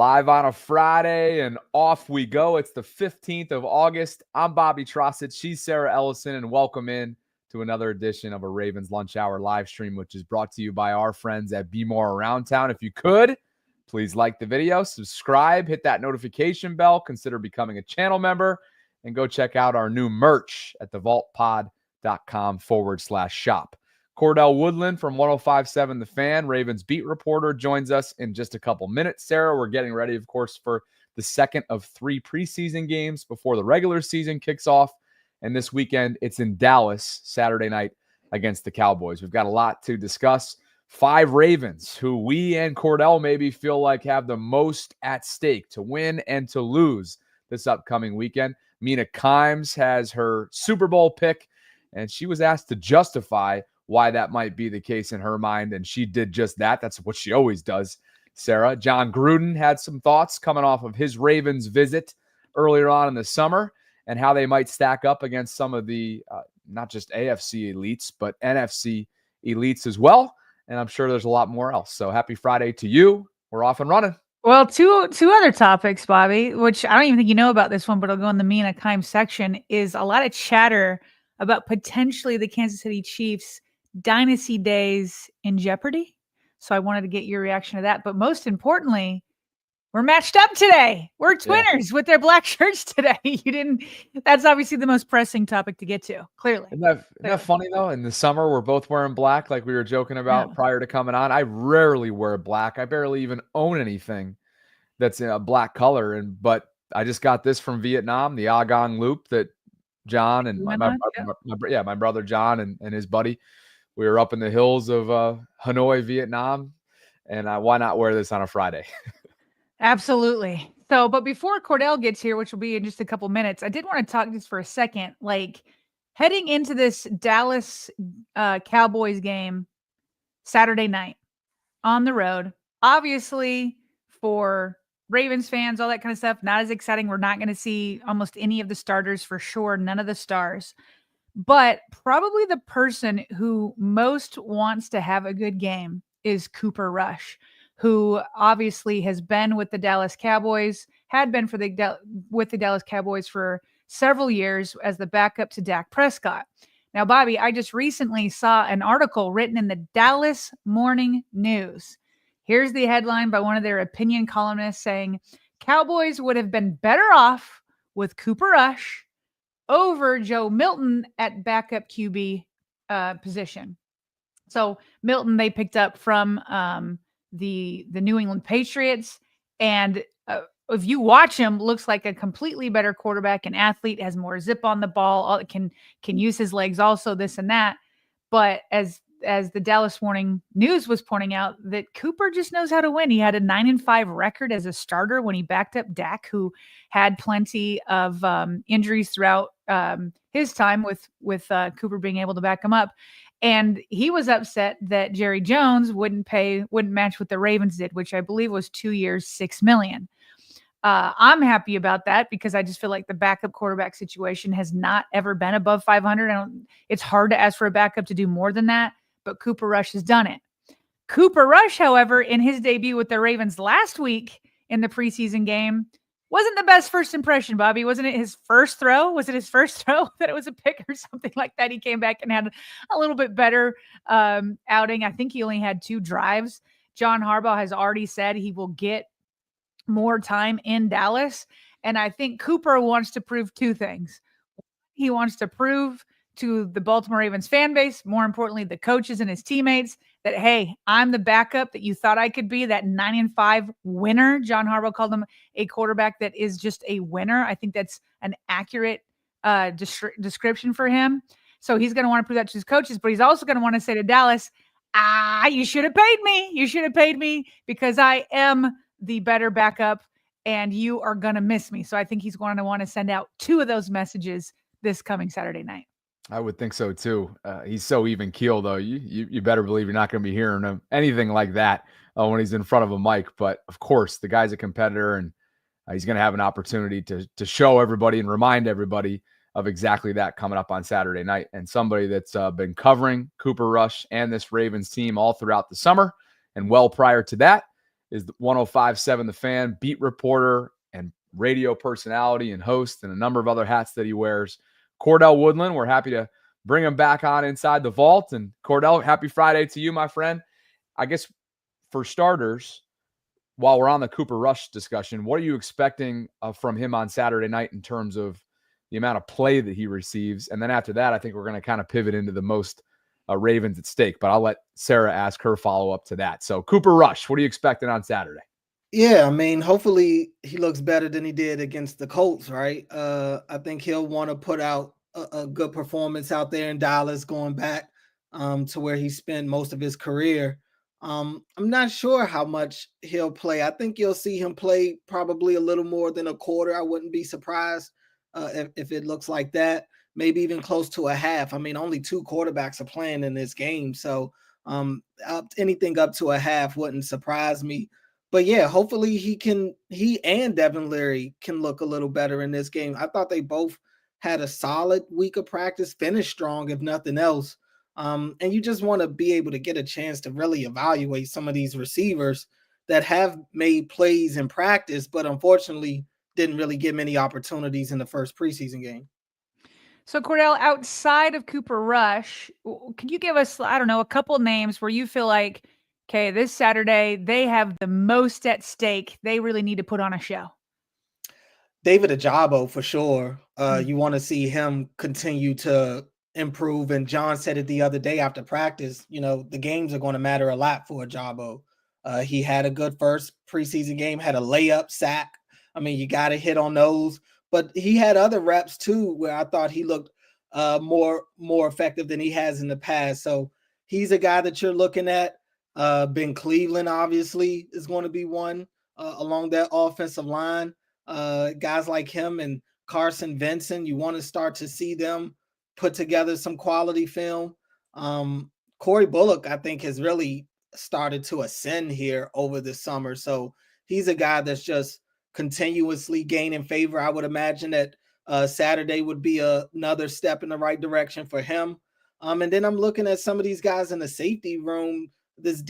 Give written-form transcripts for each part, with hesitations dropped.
Live on a Friday, and off we go. It's the 15th of August. I'm Bobby Trossett. She's Sarah Ellison, and welcome in to another edition of a Ravens Lunch Hour live stream, which is brought to you by our friends at Be More Around Town. If you could, please like the video, subscribe, hit that notification bell, consider becoming a channel member, and go check out our new merch at thevaultpod.com/shop. Cordell Woodland from 105.7 The Fan, Ravens beat reporter, joins us in just a couple minutes. Sarah, we're getting ready, of course, for the second of 3 preseason games before the regular season kicks off. And this weekend, it's in Dallas, Saturday night against the Cowboys. We've got a lot to discuss. 5 Ravens who we and Cordell maybe feel like have the most at stake to win and to lose this upcoming weekend. Mina has her Super Bowl pick, and she was asked to justify why that might be the case in her mind, and she did just that. That's what she always does, Sarah. John Gruden had some thoughts coming off of his Ravens visit earlier on in the summer and how they might stack up against some of the not just AFC elites, but NFC elites as well. And I'm sure there's a lot more else. So happy Friday to you. We're off and running. Well, two other topics, Bobby, which I don't even think you know about this one, but I'll go in the Mina section, is a lot of chatter about potentially the Kansas City Chiefs dynasty days in jeopardy. So I wanted to get your reaction to that. But most importantly, we're matched up today. We're twinners with their black shirts today. That's obviously the most pressing topic to get to, clearly. Isn't that funny, though? In the summer, we're both wearing black, like we were joking about prior to coming on. I rarely wear black. I barely even own anything that's in a black color. But I just got this from Vietnam, the Agong Loop that John and my brother John and his buddy, we were up in the hills of Hanoi, Vietnam, and why not wear this on a Friday? Absolutely. So, but before Cordell gets here, which will be in just a couple minutes, I did want to talk just for a second, like heading into this Dallas Cowboys game Saturday night on the road. Obviously, for Ravens fans, all that kind of stuff, not as exciting. We're not going to see almost any of the starters for sure, none of the stars. But probably the person who most wants to have a good game is Cooper Rush, who obviously has been with the Dallas Cowboys, had been with the Dallas Cowboys for several years as the backup to Dak Prescott. Now, Bobby, I just recently saw an article written in the Dallas Morning News. Here's the headline by one of their opinion columnists saying, Cowboys would have been better off with Cooper Rush over Joe Milton at backup QB position. So Milton, they picked up from the New England Patriots. And if you watch him, looks like a completely better quarterback and athlete, has more zip on the ball, can use his legs also, this and that. But as the Dallas Morning News was pointing out, that Cooper just knows how to win. He had a 9-5 record as a starter when he backed up Dak, who had plenty of injuries throughout his time with Cooper being able to back him up. And he was upset that Jerry Jones wouldn't match what the Ravens did, which I believe was 2 years, $6 million. I'm happy about that because I just feel like the backup quarterback situation has not ever been above 500. It's hard to ask for a backup to do more than that, but Cooper Rush has done it. Cooper Rush, however, in his debut with the Ravens last week in the preseason game, wasn't the best first impression, Bobby. Wasn't it his first throw? Was it his first throw that it was a pick or something like that? He came back and had a little bit better outing. I think he only had 2 drives. John Harbaugh has already said he will get more time in Dallas. And I think Cooper wants to prove 2 things. He wants to prove to the Baltimore Ravens fan base, more importantly, the coaches and his teammates, that, hey, I'm the backup that you thought I could be, that 9-5 winner. John Harbaugh called him a quarterback that is just a winner. I think that's an accurate description for him. So he's going to want to prove that to his coaches, but he's also going to want to say to Dallas, you should have paid me. You should have paid me because I am the better backup and you are going to miss me. So I think he's going to want to send out 2 of those messages this coming Saturday night. I would think so too. He's so even keel, though. You better believe you're not going to be hearing him anything like that when he's in front of a mic. But of course, the guy's a competitor, and he's going to have an opportunity to show everybody and remind everybody of exactly that coming up on Saturday night. And somebody that's been covering Cooper Rush and this Ravens team all throughout the summer and well prior to that, is the 105.7 The Fan beat reporter and radio personality and host, and a number of other hats that he wears. Cordell Woodland, we're happy to bring him back on Inside the Vault. And Cordell, happy Friday to you, my friend. I guess for starters, while we're on the Cooper Rush discussion, what are you expecting from him on Saturday night in terms of the amount of play that he receives? And then after that, I think we're going to kind of pivot into the most Ravens at stake, but I'll let Sarah ask her follow-up to that. So Cooper Rush, what are you expecting on Saturday? Yeah, I mean, hopefully he looks better than he did against the Colts, right? I think he'll want to put out a good performance out there in Dallas, going back to where he spent most of his career. I'm not sure how much he'll play. I think you'll see him play probably a little more than a quarter. I wouldn't be surprised if it looks like that. Maybe even close to a half. I mean, only 2 quarterbacks are playing in this game, so anything up to a half wouldn't surprise me. But yeah, hopefully he and Devin Leary can look a little better in this game. I thought they both had a solid week of practice, finished strong, if nothing else. And you just want to be able to get a chance to really evaluate some of these receivers that have made plays in practice, but unfortunately didn't really get many opportunities in the first preseason game. So, Cordell, outside of Cooper Rush, can you give us, I don't know, a couple names where you feel like, okay, this Saturday, they have the most at stake. They really need to put on a show? David Ajabo, for sure. You want to see him continue to improve. And John said it the other day after practice, the games are going to matter a lot for Ajabo. He had a good first preseason game, had a layup sack. I mean, you got to hit on those. But he had other reps too, where I thought he looked more effective than he has in the past. So he's a guy that you're looking at. Ben Cleveland, obviously, is going to be one along that offensive line. Guys like him and Carson Vincent, you want to start to see them put together some quality film. Corey Bullock, I think, has really started to ascend here over the summer. So he's a guy that's just continuously gaining favor. I would imagine that Saturday would be another step in the right direction for him. And then I'm looking at some of these guys in the safety room. This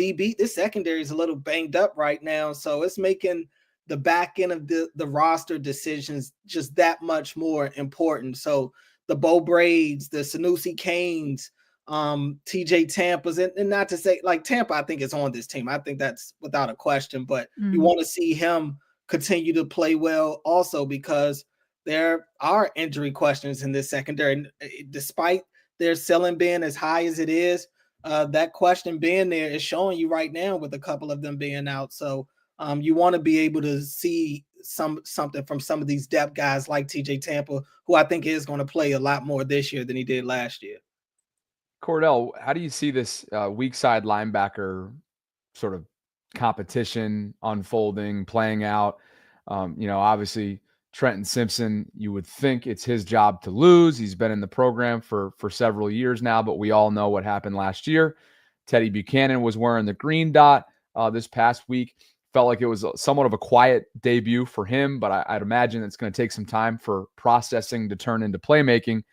secondary is a little banged up right now. So it's making the back end of the roster decisions just that much more important. So the Bo Braids, the Sanusi Canes, TJ Tampa's, and not to say like Tampa, I think is on this team. I think that's without a question, but you want to see him continue to play well also because there are injury questions in this secondary. Despite their ceiling being as high as it is, that question being there is showing you right now with a couple of them being out. So you want to be able to see something from some of these depth guys like TJ Tampa, who I think is going to play a lot more this year than he did last year. Cordell, how do you see this weak side linebacker sort of competition unfolding, playing out? Obviously Trenton Simpson, you would think it's his job to lose. He's been in the program for several years now, but we all know what happened last year. Teddy Buchanan was wearing the green dot this past week. Felt like it was somewhat of a quiet debut for him, but I'd imagine it's going to take some time for processing to turn into playmaking.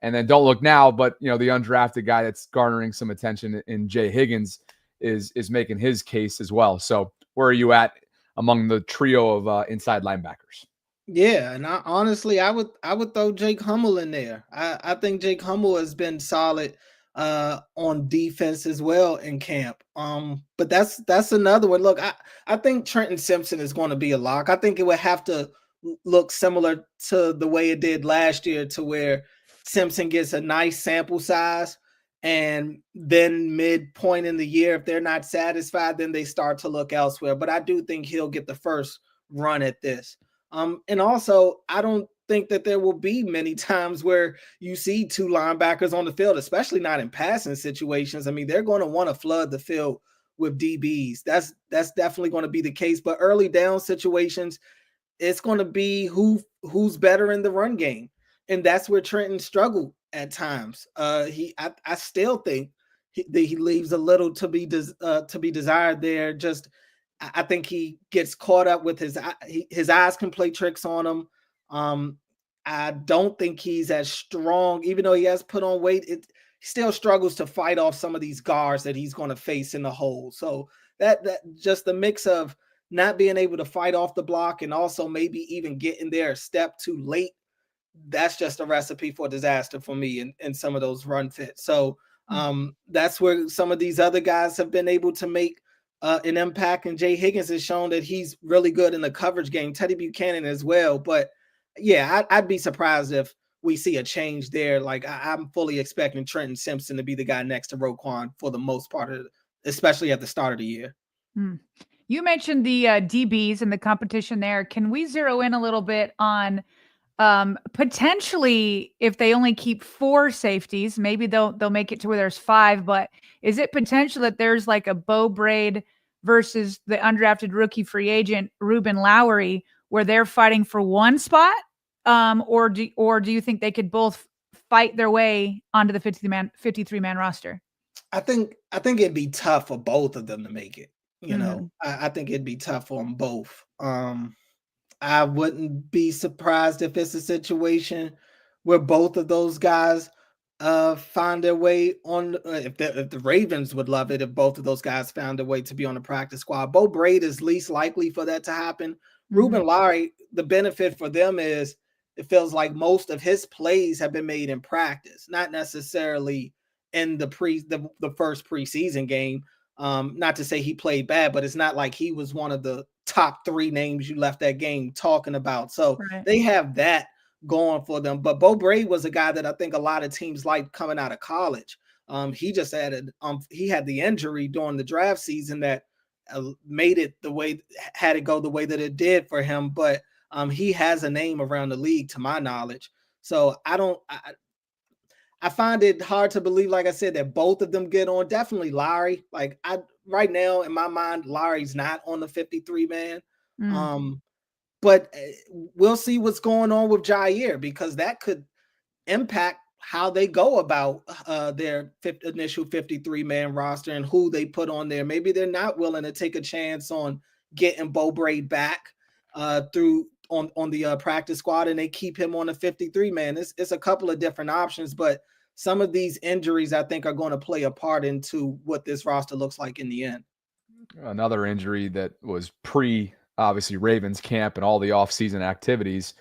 And then don't look now, but the undrafted guy that's garnering some attention in Jay Higgins is making his case as well. So where are you at among the trio of inside linebackers? Yeah, and honestly, I would throw Jake Hummel in there. I think Jake Hummel has been solid on defense as well in camp. But that's another one. Look, I think Trenton Simpson is going to be a lock. I think it would have to look similar to the way it did last year, to where Simpson gets a nice sample size, and then midpoint in the year, if they're not satisfied, then they start to look elsewhere. But I do think he'll get the first run at this. And also, I don't think that there will be many times where you see 2 linebackers on the field, especially not in passing situations. I mean, they're going to want to flood the field with DBs. That's definitely going to be the case. But early down situations, it's going to be who's better in the run game. And that's where Trenton struggled at times. I still think he leaves a little to be desired there. Just I think he gets caught up with his eyes can play tricks on him. I don't think he's as strong, even though he has put on weight. He still struggles to fight off some of these guards that he's going to face in the hole. So that just the mix of not being able to fight off the block and also maybe even getting there a step too late, that's just a recipe for disaster for me in some of those run fits. So that's where some of these other guys have been able to make an impact. And Jay Higgins has shown that he's really good in the coverage game. Teddy Buchanan as well. But yeah, I'd be surprised if we see a change there. Like I'm fully expecting Trenton Simpson to be the guy next to Roquan for the most part, especially at the start of the year. You mentioned the DBs and the competition there. Can we zero in a little bit on potentially if they only keep 4 safeties, maybe they'll make it to where there's 5, but is it potential that there's like a Bo Braid versus the undrafted rookie free agent Ruben Lowry where they're fighting for one spot? Or do you think they could both fight their way onto the 53-man roster? I think it'd be tough for both of them to make it. You know, I think it'd be tough for them both. I wouldn't be surprised if it's a situation where both of those guys find their way on. If the Ravens would love it if both of those guys found their way to be on the practice squad. Bo Braid is least likely for that to happen. Ruben Lowry, the benefit for them is it feels like most of his plays have been made in practice, not necessarily in the first preseason game. Not to say he played bad, but it's not like he was one of the top 3 names you left that game talking about. So they have that going for them. But Bo Braid was a guy that I think a lot of teams liked coming out of college. He just had he had the injury during the draft season that made it had it go the way that it did for him. But he has a name around the league, to my knowledge. So I find it hard to believe, like I said, that both of them get on. Definitely Lowry. Like right now in my mind, Lowry's not on the 53-man. But we'll see what's going on with Jair, because that could impact how they go about their initial 53-man roster and who they put on there. Maybe they're not willing to take a chance on getting Bo Braid back through on the practice squad, and they keep him on the 53-man. It's a couple of different options, but some of these injuries I think are going to play a part into what this roster looks like in the end. Another injury that was obviously Ravens camp and all the offseason activities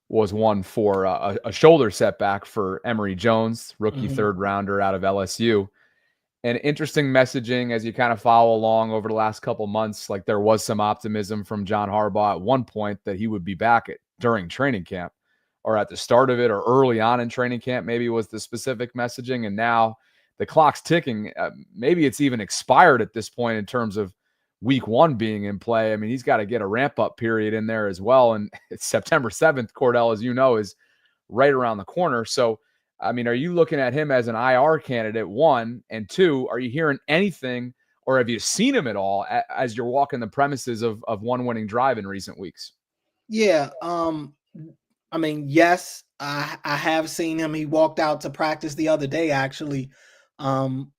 was one for a shoulder setback for Emory Jones, rookie 3rd rounder out of LSU. And interesting messaging as you kind of follow along over the last couple months. Like there was some optimism from John Harbaugh at one point that he would be back during training camp, or at the start of it, or early on in training camp, maybe was the specific messaging. And now the clock's ticking. Maybe it's even expired at this point in terms of week 1 being in play. I mean, he's got to get a ramp-up period in there as well. And it's September 7th, Cordell, as you know, is right around the corner. So, I mean, are you looking at him as an IR candidate, 1? And 2, are you hearing anything, or have you seen him at all as you're walking the premises of one winning drive in recent weeks? Yeah. I mean, yes, I have seen him. He walked out to practice the other day, actually. And,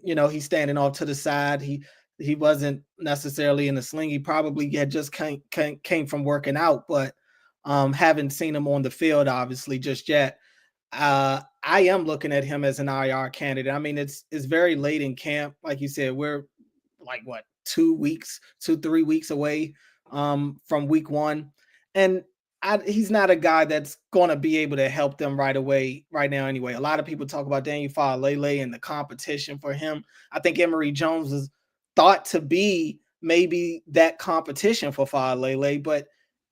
you know, he's standing off to the side. He wasn't necessarily in the sling. He probably had just came from working out, but haven't seen him on the field, obviously, just yet. I am looking at him as an IR candidate. I mean, it's very late in camp. Like you said, we're like, 3 weeks away from week 1. And he's not a guy that's going to be able to help them right now anyway. A lot of people talk about Daniel Faalele and the competition for him. I think Emory Jones is thought to be maybe that competition for Faalele, but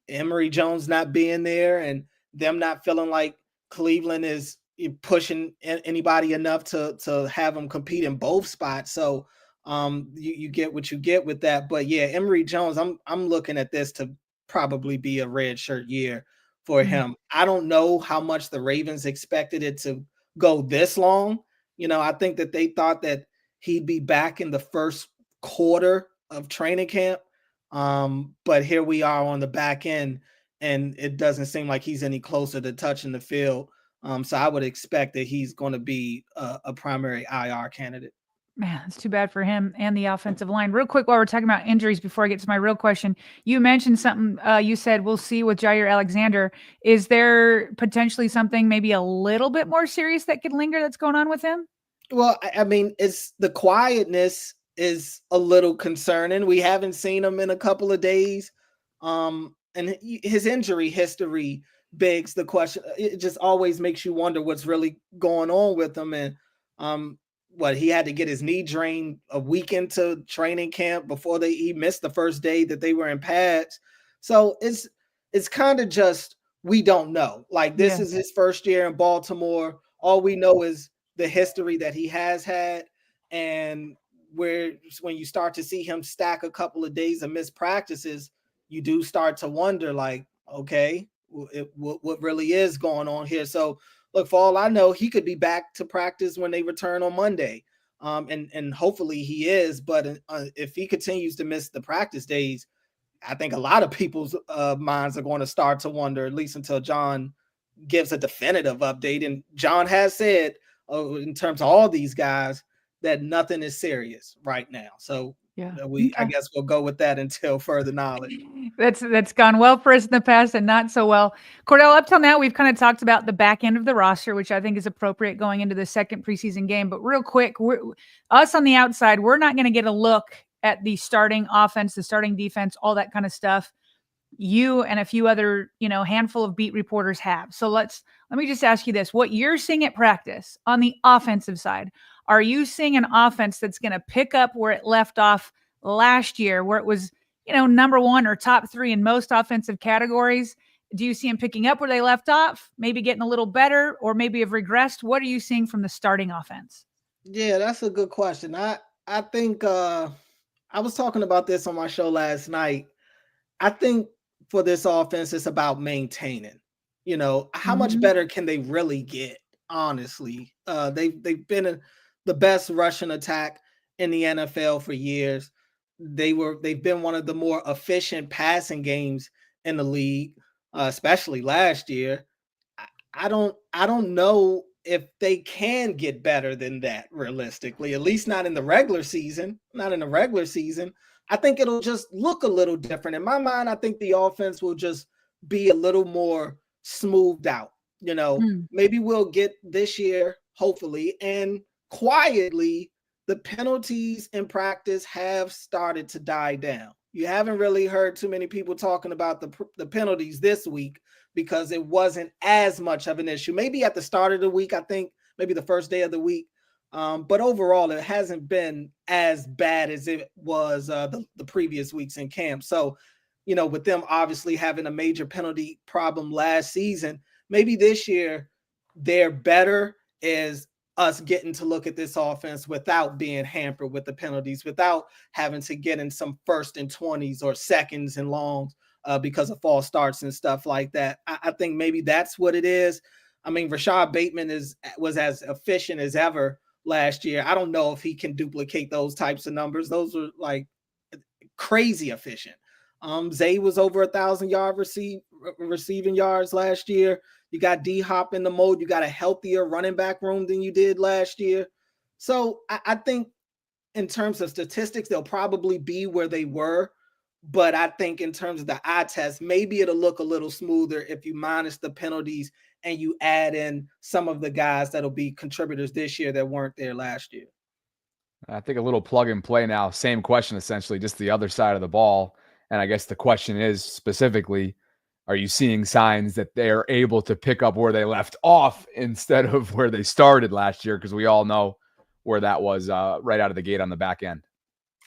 Emory Jones not being there and them not feeling like Cleveland is pushing anybody enough to have them compete in both spots. So you get what you get with that. But yeah, Emory Jones, I'm looking at this to probably be a red shirt year for him. I don't know how much the Ravens expected it to go this long. You know, I think that they thought that he'd be back in the first quarter of training camp. But here we are on the back end, and it doesn't seem like he's any closer to touching the field. So I would expect that he's going to be a primary IR candidate. Man, it's too bad for him and the offensive line. Real quick, while we're talking about injuries, before I get to my real question, you mentioned something. You said we'll see with Jair Alexander. Is there potentially something maybe a little bit more serious that could linger that's going on with him? Well, I mean, it's the quietness is a little concerning. We haven't seen him in a couple of days. And his injury history begs the question. It just always makes you wonder what's really going on with him. And he had to get his knee drained a week into training camp before he missed the first day that they were in pads. So it's kind of just, we don't know. Like, this is his first year in Baltimore. All we know is the history that he has had, and when you start to see him stack a couple of days of missed practices, you do start to wonder, like, okay, what really is going on here? So, look, for all I know, he could be back to practice when they return on Monday, and hopefully he is. But if he continues to miss the practice days, I think a lot of people's minds are going to start to wonder, at least until John gives a definitive update. And John has said, in terms of all these guys, that nothing is serious right now. So I guess we'll go with that until further knowledge. That's gone well for us in the past and not so well. Cordell, up till now, we've kind of talked about the back end of the roster, which I think is appropriate going into the second preseason game. But real quick, us on the outside, we're not going to get a look at the starting offense, the starting defense, all that kind of stuff. You and a few other, handful of beat reporters have. So let me just ask you this. What you're seeing at practice on the offensive side, are you seeing an offense that's going to pick up where it left off last year, where it was, number one or top three in most offensive categories? Do you see them picking up where they left off, maybe getting a little better, or maybe have regressed? What are you seeing from the starting offense? Yeah, that's a good question. I think I was talking about this on my show last night. I think for this offense, it's about maintaining. How much better can they really get? Honestly, they've been the best rushing attack in the NFL for years. They've been one of the more efficient passing games in the league, especially last year. I don't know if they can get better than that realistically, at least not in the regular season. I think it'll just look a little different. In my mind, I think the offense will just be a little more smoothed out. Maybe we'll get this year, hopefully, and quietly, the penalties in practice have started to die down. You haven't really heard too many people talking about the penalties this week because it wasn't as much of an issue. Maybe at the start of the week, I think maybe the first day of the week. But overall, it hasn't been as bad as it was the previous weeks in camp. So, with them obviously having a major penalty problem last season, maybe this year they're better as us getting to look at this offense without being hampered with the penalties, without having to get in some 1st and 20s or 2nds and longs because of false starts and stuff like that. I think maybe that's what it is. I mean, Rashad Bateman was as efficient as ever last year. I don't know if he can duplicate those types of numbers. Those are like crazy efficient. Zay was over 1,000-yard receiving yards last year. You got D-Hop in the mode. You got a healthier running back room than you did last year. So I think in terms of statistics, they'll probably be where they were. But I think in terms of the eye test, maybe it'll look a little smoother if you minus the penalties and you add in some of the guys that'll be contributors this year that weren't there last year. I think a little plug and play now. Same question, essentially, just the other side of the ball. And I guess the question is specifically, are you seeing signs that they're able to pick up where they left off instead of where they started last year? Because we all know where that was right out of the gate on the back end.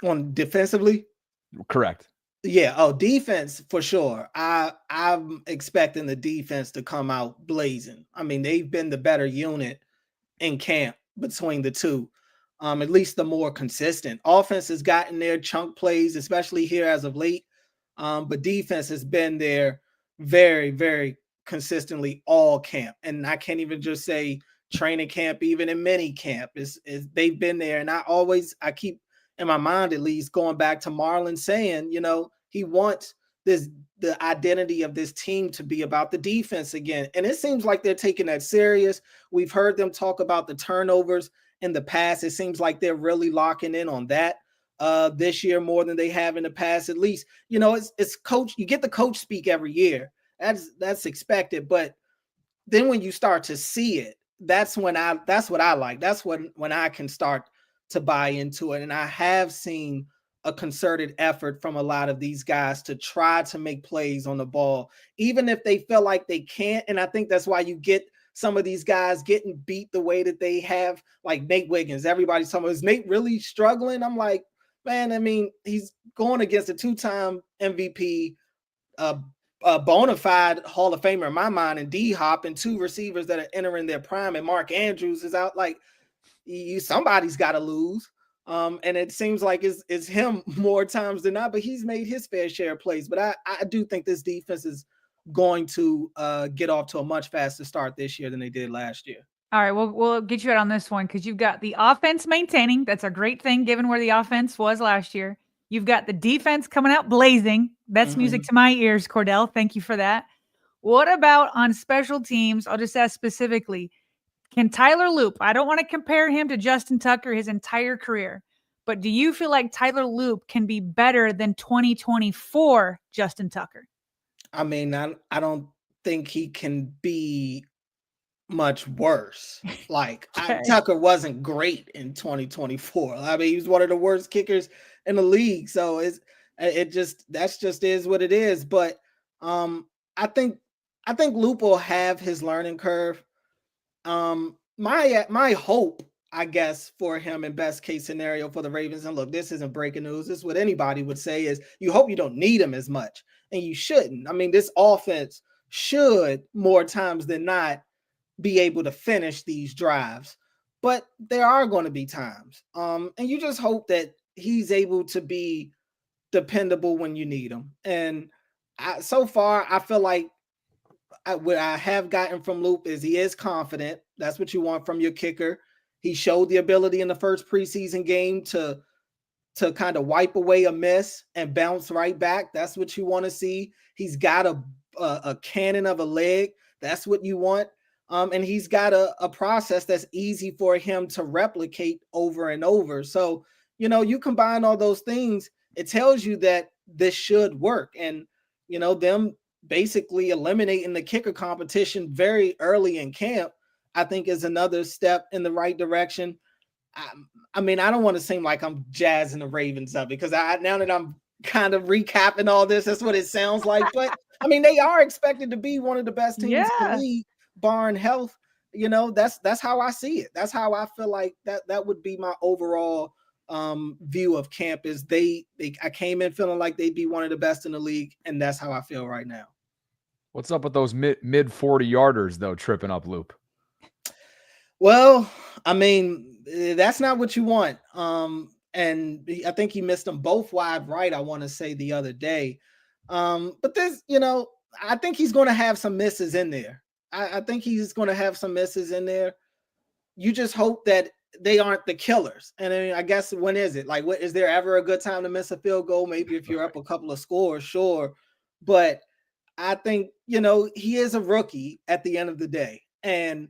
On defensively? Correct. Yeah. Oh, defense for sure. I'm expecting the defense to come out blazing. I mean, they've been the better unit in camp between the two. At least the more consistent. Offense has gotten their chunk plays, especially here as of late. But defense has been there very, very consistently all camp. And I can't even just say training camp, even in mini camp. They've been there. And I keep in my mind, at least, going back to Marlon saying, he wants the identity of this team to be about the defense again. And it seems like they're taking that serious. We've heard them talk about the turnovers in the past. It seems like they're really locking in on that this year more than they have in the past. At least, it's coach. You get the coach speak every year. That's expected. But then when you start to see it, that's what I like. That's when I can start to buy into it. And I have seen a concerted effort from a lot of these guys to try to make plays on the ball, even if they feel like they can't. And I think that's why you get some of these guys getting beat the way that they have, like Nate Wiggins. Everybody's talking about, is Nate really struggling? I'm like, man, I mean, he's going against a 2-time MVP, a bona fide Hall of Famer in my mind, and D-Hop, and 2 receivers that are entering their prime, and Mark Andrews is out. Like, somebody's got to lose. And it seems like it's him more times than not, but he's made his fair share of plays. But I do think this defense is going to get off to a much faster start this year than they did last year. All right, we'll get you out on this one because you've got the offense maintaining. That's a great thing given where the offense was last year. You've got the defense coming out blazing. That's music to my ears, Cordell. Thank you for that. What about on special teams? I'll just ask specifically, can Tyler Loop, I don't want to compare him to Justin Tucker his entire career, but do you feel like Tyler Loop can be better than 2024 Justin Tucker? I mean, I don't think he can be much worse. Like, Okay. Tucker wasn't great in 2024. I mean, he was one of the worst kickers in the league. So that's just is what it is. But I think Loop will have his learning curve. My hope, I guess, for him in best case scenario for the Ravens, and look, this isn't breaking news, this is what anybody would say, is you hope you don't need him as much, and you shouldn't. I mean, this offense should more times than not be able to finish these drives, but there are going to be times, and you just hope that he's able to be dependable when you need him. And so far, I feel like what I have gotten from Loop is he is confident. That's what you want from your kicker. He showed the ability in the first preseason game to kind of wipe away a miss and bounce right back. That's what you want to see. He's got a cannon of a leg. That's what you want. And he's got a process that's easy for him to replicate over and over. So, you combine all those things, it tells you that this should work. And, them basically eliminating the kicker competition very early in camp, I think is another step in the right direction. I mean, I don't want to seem like I'm jazzing the Ravens up, because now that I'm kind of recapping all this, that's what it sounds like. But I mean, they are expected to be one of the best teams in the league, barring health. That's how I see it. That's how I feel like that would be my overall view of camp. Is I came in feeling like they'd be one of the best in the league, and that's how I feel right now. What's up with those mid 40-yarders though tripping up Loop? Well, I mean, that's not what you want. And I think he missed them both wide right, I want to say, the other day. But this, I think he's going to have some misses in there. I think he's going to have some misses in there. You just hope that they aren't the killers. And I mean, I guess, when is it? Like, is there ever a good time to miss a field goal? Maybe if you're up a couple of scores, sure. But I think, he is a rookie at the end of the day. And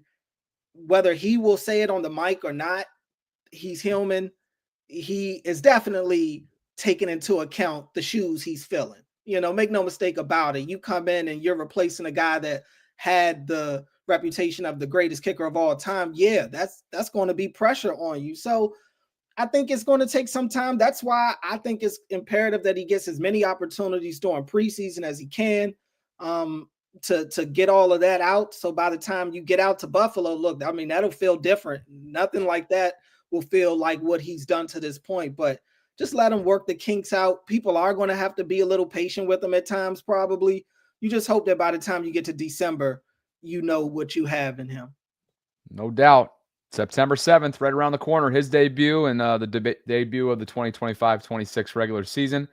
whether he will say it on the mic or not, he's human. He is definitely taking into account the shoes he's filling. Make no mistake about it. You come in and you're replacing a guy that had the reputation of the greatest kicker of all time. Yeah, that's going to be pressure on you. So I think it's going to take some time. That's why I think it's imperative that he gets as many opportunities during preseason as he can, to get all of that out. So by the time you get out to Buffalo, look, I mean, that'll feel different. Nothing like that will feel like what he's done to this point, but just let him work the kinks out. People are going to have to be a little patient with him at times, probably. You just hope that by the time you get to December, you know what you have in him. No doubt. September 7th, right around the corner, his debut and the debut of the 2025-26 regular season.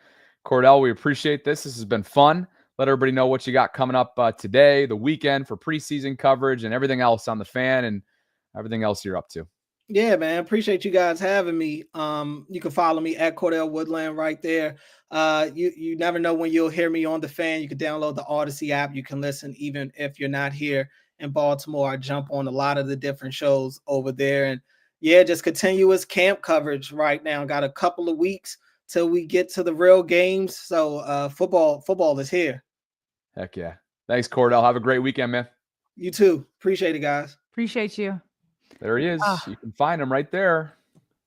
Cordell, we appreciate this. This has been fun. Let everybody know what you got coming up today, the weekend, for preseason coverage and everything else on the Fan and everything else you're up to. Yeah, man. Appreciate you guys having me. You can follow me at Cordell Woodland right there. You never know when you'll hear me on the Fan. You can download the Odyssey app. You can listen even if you're not here in Baltimore. I jump on a lot of the different shows over there. And yeah, just continuous camp coverage right now. Got a couple of weeks till we get to the real games. So football is here. Heck yeah. Thanks, Cordell. Have a great weekend, man. You too. Appreciate it, guys. Appreciate you. There he is. You can find him right there.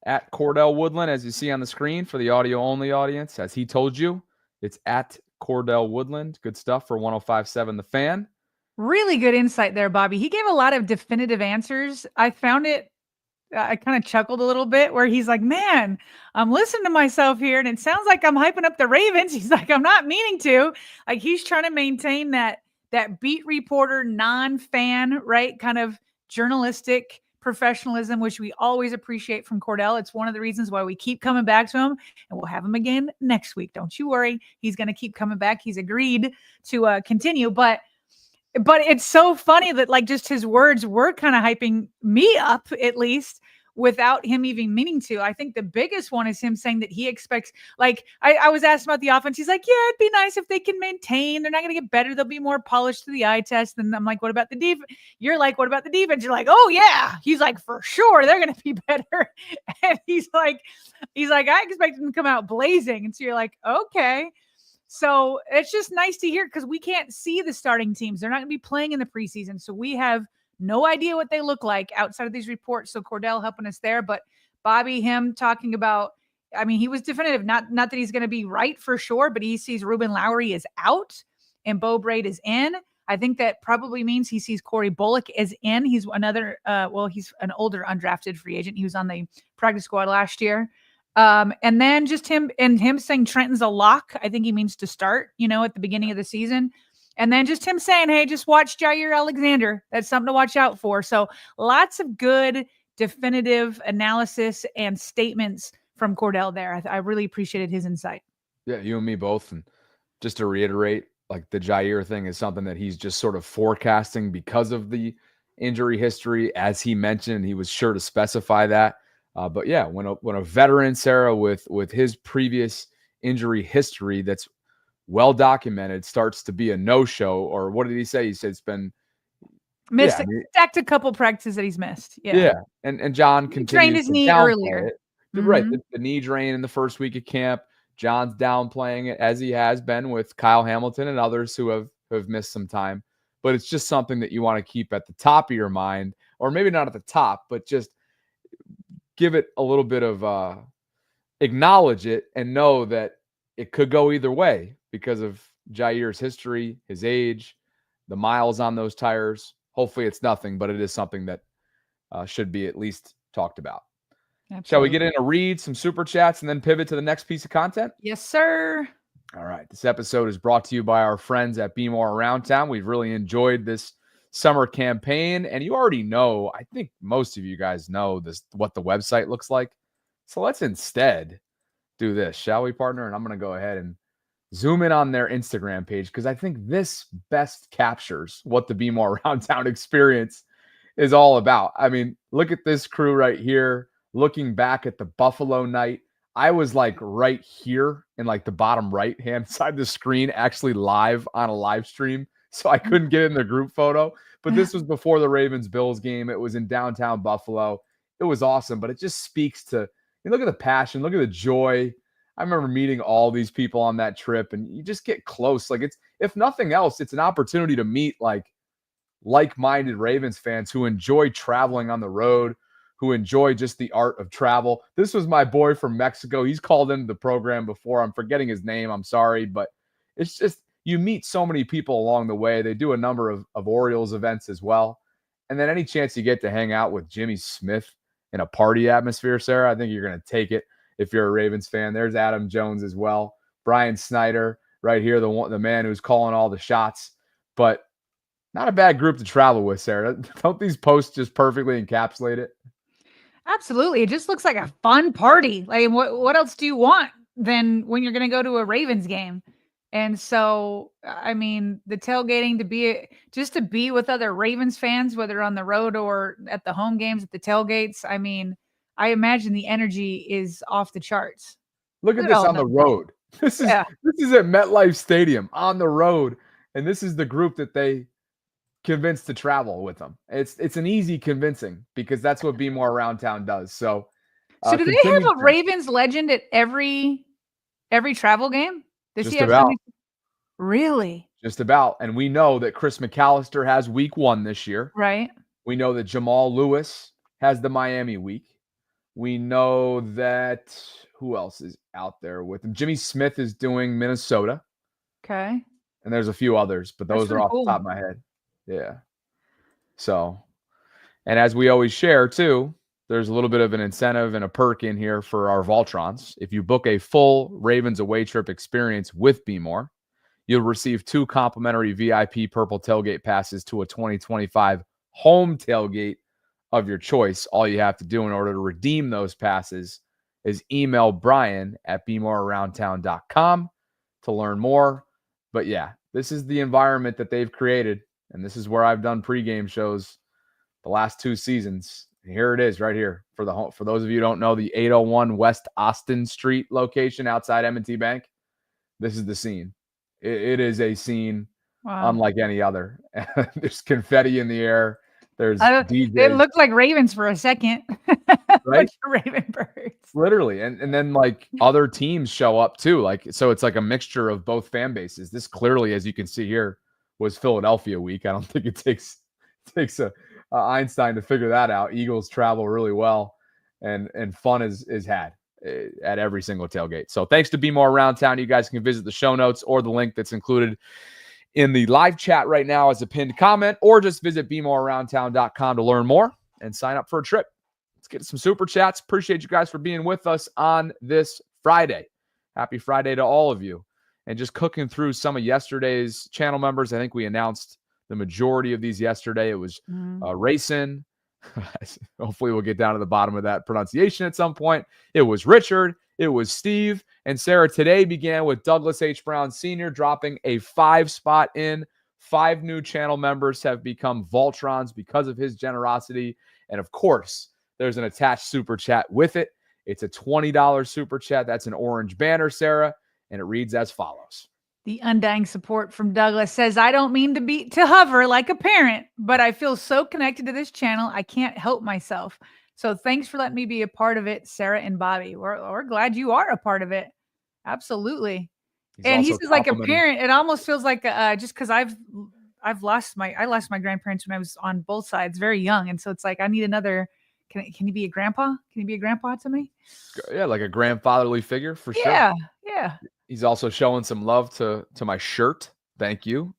at Cordell Woodland, as you see on the screen for the audio-only audience. As he told you, it's at Cordell Woodland. Good stuff for 105.7 The Fan. Really good insight there, Bobby. He gave a lot of definitive answers. I found it, I kind of chuckled a little bit where he's like, man, I'm listening to myself here and it sounds like I'm hyping up the Ravens. He's like, I'm not meaning to. Like, he's trying to maintain that beat reporter, non-fan, right, kind of journalistic professionalism, which we always appreciate from Cordell. It's one of the reasons why we keep coming back to him, and we'll have him again next week. Don't you worry. He's going to keep coming back. He's agreed to continue, but it's so funny that, like, just his words were kind of hyping me up, at least, without him even meaning to. I think the biggest one is him saying that he expects, like, I was asked about the offense. He's like, yeah, it'd be nice if they can maintain. They're not going to get better. They'll be more polished to the eye test. And I'm like, what about the defense? You're like, what about the defense? You're like, oh yeah. He's like, for sure, they're going to be better. And he's like, I expect them to come out blazing. And so you're like, okay. So it's just nice to hear, because we can't see the starting teams. They're not going to be playing in the preseason. So we have no idea what they look like outside of these reports. So Cordell helping us there. But Bobby, him talking about, I mean, he was definitive. Not that he's going to be right for sure, but he sees Ruben Lowry is out and Bo Braid is in. I think that probably means he sees Corey Bullock is in. He's another, he's an older undrafted free agent. He was on the practice squad last year. And then just him saying Trenton's a lock. I think he means to start, at the beginning of the season. And then just him saying, hey, just watch Jair Alexander. That's something to watch out for. So lots of good definitive analysis and statements from Cordell there. I really appreciated his insight. Yeah, you and me both. And just to reiterate, like, the Jair thing is something that he's just sort of forecasting because of the injury history. As he mentioned, he was sure to specify that. But yeah, when a veteran, Sarah, with his previous injury history that's well documented, starts to be a no-show, or what did he say? He said it's been missed, stacked a couple practices that he's missed. Yeah. And John continues trained his knee earlier. Mm-hmm. Right. The knee drain in the first week of camp. John's downplaying it, as he has been with Kyle Hamilton and others who have missed some time. But it's just something that you want to keep at the top of your mind, or maybe not at the top, but just give it a little bit of acknowledge it and know that it could go either way because of Jair's history, his age, the miles on those tires. Hopefully it's nothing, but it is something that should be at least talked about. Absolutely. Shall we get in a read, some super chats, and then pivot to the next piece of content? Yes, sir. All right. This episode is brought to you by our friends at Be More Around Town. We've really enjoyed this summer campaign, and you already know, I think most of you guys know this, what the website looks like. So let's instead do this, shall we, partner? And I'm going to go ahead and zoom in on their Instagram page, because I think this best captures what the Be More Around Town experience is all about. I mean, look at this crew right here. Looking back at the Buffalo night, I was like right here in like the bottom right hand side of the screen, actually live on a live stream. So I couldn't get in the group photo, but this was before the Ravens-Bills game. It was in downtown Buffalo. It was awesome, but it just speaks to, look at the passion, look at the joy. I remember meeting all these people on that trip, and you just get close. Like, it's, if nothing else, it's an opportunity to meet like-minded Ravens fans who enjoy traveling on the road, who enjoy just the art of travel. This was my boy from Mexico. He's called into the program before. I'm forgetting his name. I'm sorry, but it's just, you meet so many people along the way. They do a number of Orioles events as well. And then any chance you get to hang out with Jimmy Smith in a party atmosphere, Sarah, I think you're going to take it if you're a Ravens fan. There's Adam Jones as well. Brian Snyder right here, the man who's calling all the shots. But not a bad group to travel with, Sarah. Don't these posts just perfectly encapsulate it? Absolutely. It just looks like a fun party. Like, what else do you want than when you're going to go to a Ravens game? And so, I mean, the tailgating, to be with other Ravens fans, whether on the road or at the home games, at the tailgates. I mean, I imagine the energy is off the charts. Look at this on the road. This is at MetLife Stadium on the road. And this is the group that they convinced to travel with them. It's an easy convincing, because that's what Be More Around Town does. So do they have a Ravens legend at every travel game? Just about. Really? Just about. And we know that Chris McAllister has week 1 this year. Right. We know that Jamal Lewis has the Miami week. We know that who else is out there with him? Jimmy Smith is doing Minnesota. Okay. And there's a few others, but those are off cool. the top of my head. Yeah. So, and as we always share too, there's a little bit of an incentive and a perk in here for our Voltrons. If you book a full Ravens away trip experience with Be More, you'll receive 2 complimentary VIP purple tailgate passes to a 2025 home tailgate of your choice. All you have to do in order to redeem those passes is email Brian at BeMoreAroundTown.com to learn more. But yeah, this is the environment that they've created, and this is where I've done pregame shows the last 2 seasons. And here it is right here for the home. For those of you who don't know, the 801 West Austin Street location outside M&T Bank. This is the scene. It is a scene unlike any other. There's confetti in the air. There's DJs. It looked like ravens for a second. Right? Raven birds. Literally. And then like other teams show up too. Like, so it's like a mixture of both fan bases. This clearly, as you can see here, was Philadelphia week. I don't think it takes a Einstein to figure that out. Eagles travel really well, and fun is had at every single tailgate. So thanks to Be More Around Town. You guys can visit the show notes or the link that's included in the live chat right now as a pinned comment, or just visit BeMoreAroundTown.com to learn more and sign up for a trip. Let's get some super chats. Appreciate you guys for being with us on this Friday. Happy Friday to all of you. And just cooking through some of yesterday's channel members. I think we announced the majority of these yesterday. It was Rayson. Hopefully we'll get down to the bottom of that pronunciation at some point. It was Richard. It was Steve. And Sarah today began with Douglas H. Brown Sr. dropping a 5 spot in. 5 new channel members have become Voltrons because of his generosity. And of course, there's an attached super chat with it. It's a $20 super chat. That's an orange banner, Sarah. And it reads as follows. The undying support from Douglas says, I don't mean to hover like a parent, but I feel so connected to this channel, I can't help myself. So thanks for letting me be a part of it, Sarah and Bobby. We're glad you are a part of it. Absolutely. And he says like a parent, it almost feels like just because I lost my grandparents when I was on both sides very young. And so it's like I need another. Can he be a grandpa? Can he be a grandpa to me? Yeah, like a grandfatherly figure for sure. Yeah. He's also showing some love to my shirt. Thank you.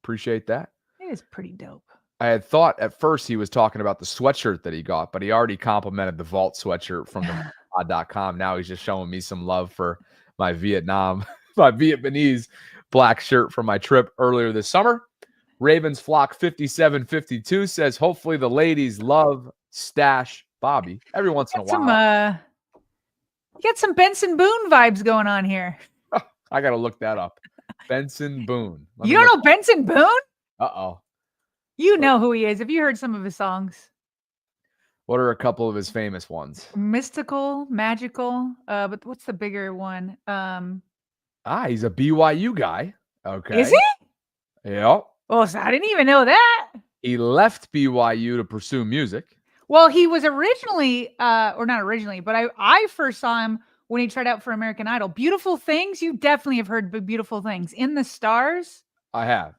Appreciate that. It is pretty dope. I had thought at first he was talking about the sweatshirt that he got, but he already complimented the Vault sweatshirt from the pod.com. Now he's just showing me some love for my Vietnamese black shirt from my trip earlier this summer. Ravens Flock 5752 says, hopefully the ladies love Stash Bobby every once in a while. You got some Benson Boone vibes going on here. I got to look that up. Benson Boone. You don't know Benson Boone? Uh-oh. You know who he is. Have you heard some of his songs? What are a couple of his famous ones? Mystical, Magical. But what's the bigger one? He's a BYU guy. Okay. Is he? Yep. Oh, so I didn't even know that. He left BYU to pursue music. Well, he was originally, or not originally, but I first saw him when he tried out for American Idol. Beautiful Things. You definitely have heard Beautiful Things. In the Stars. I have.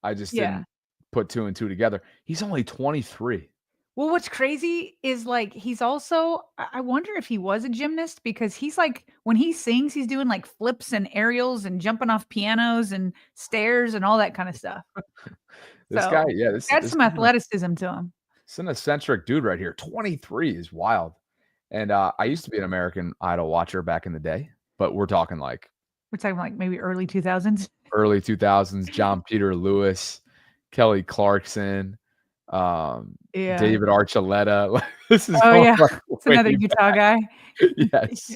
I just didn't put 2 and 2 together. He's only 23. Well, what's crazy is like, he's also, I wonder if he was a gymnast, because he's like, when he sings, he's doing like flips and aerials and jumping off pianos and stairs and all that kind of stuff. This guy, that's some athleticism to him. It's an eccentric dude right here. 23 is wild. And I used to be an American Idol watcher back in the day, but we're talking like maybe early 2000s. Early 2000s, John Peter Lewis, Kelly Clarkson, David Archuleta. This is it's another Utah guy. Yes.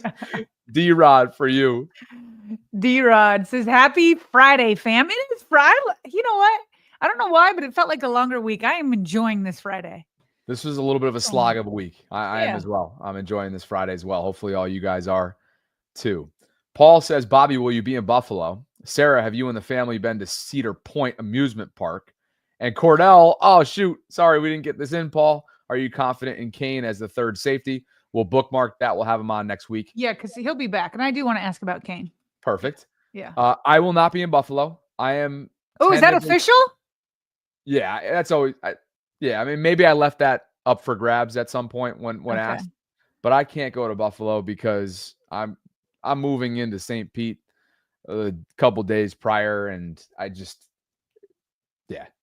D-Rod for you. D-Rod says, happy Friday, fam. It is Friday. You know what? I don't know why, but it felt like a longer week. I am enjoying this Friday. This was a little bit of a slog of a week. I am as well. I'm enjoying this Friday as well. Hopefully all you guys are too. Paul says, Bobby, will you be in Buffalo? Sarah, have you and the family been to Cedar Point Amusement Park? And Cordell, oh, shoot. Sorry, we didn't get this in, Paul. Are you confident in Kane as the third safety? We'll bookmark that. We'll have him on next week. Yeah, because he'll be back. And I do want to ask about Kane. Perfect. Yeah. I will not be in Buffalo. I am. Oh, is that official? Yeah, that's always. I mean, maybe I left that up for grabs at some point when asked. but I can't go to Buffalo because I'm moving into St. Pete a couple days prior, and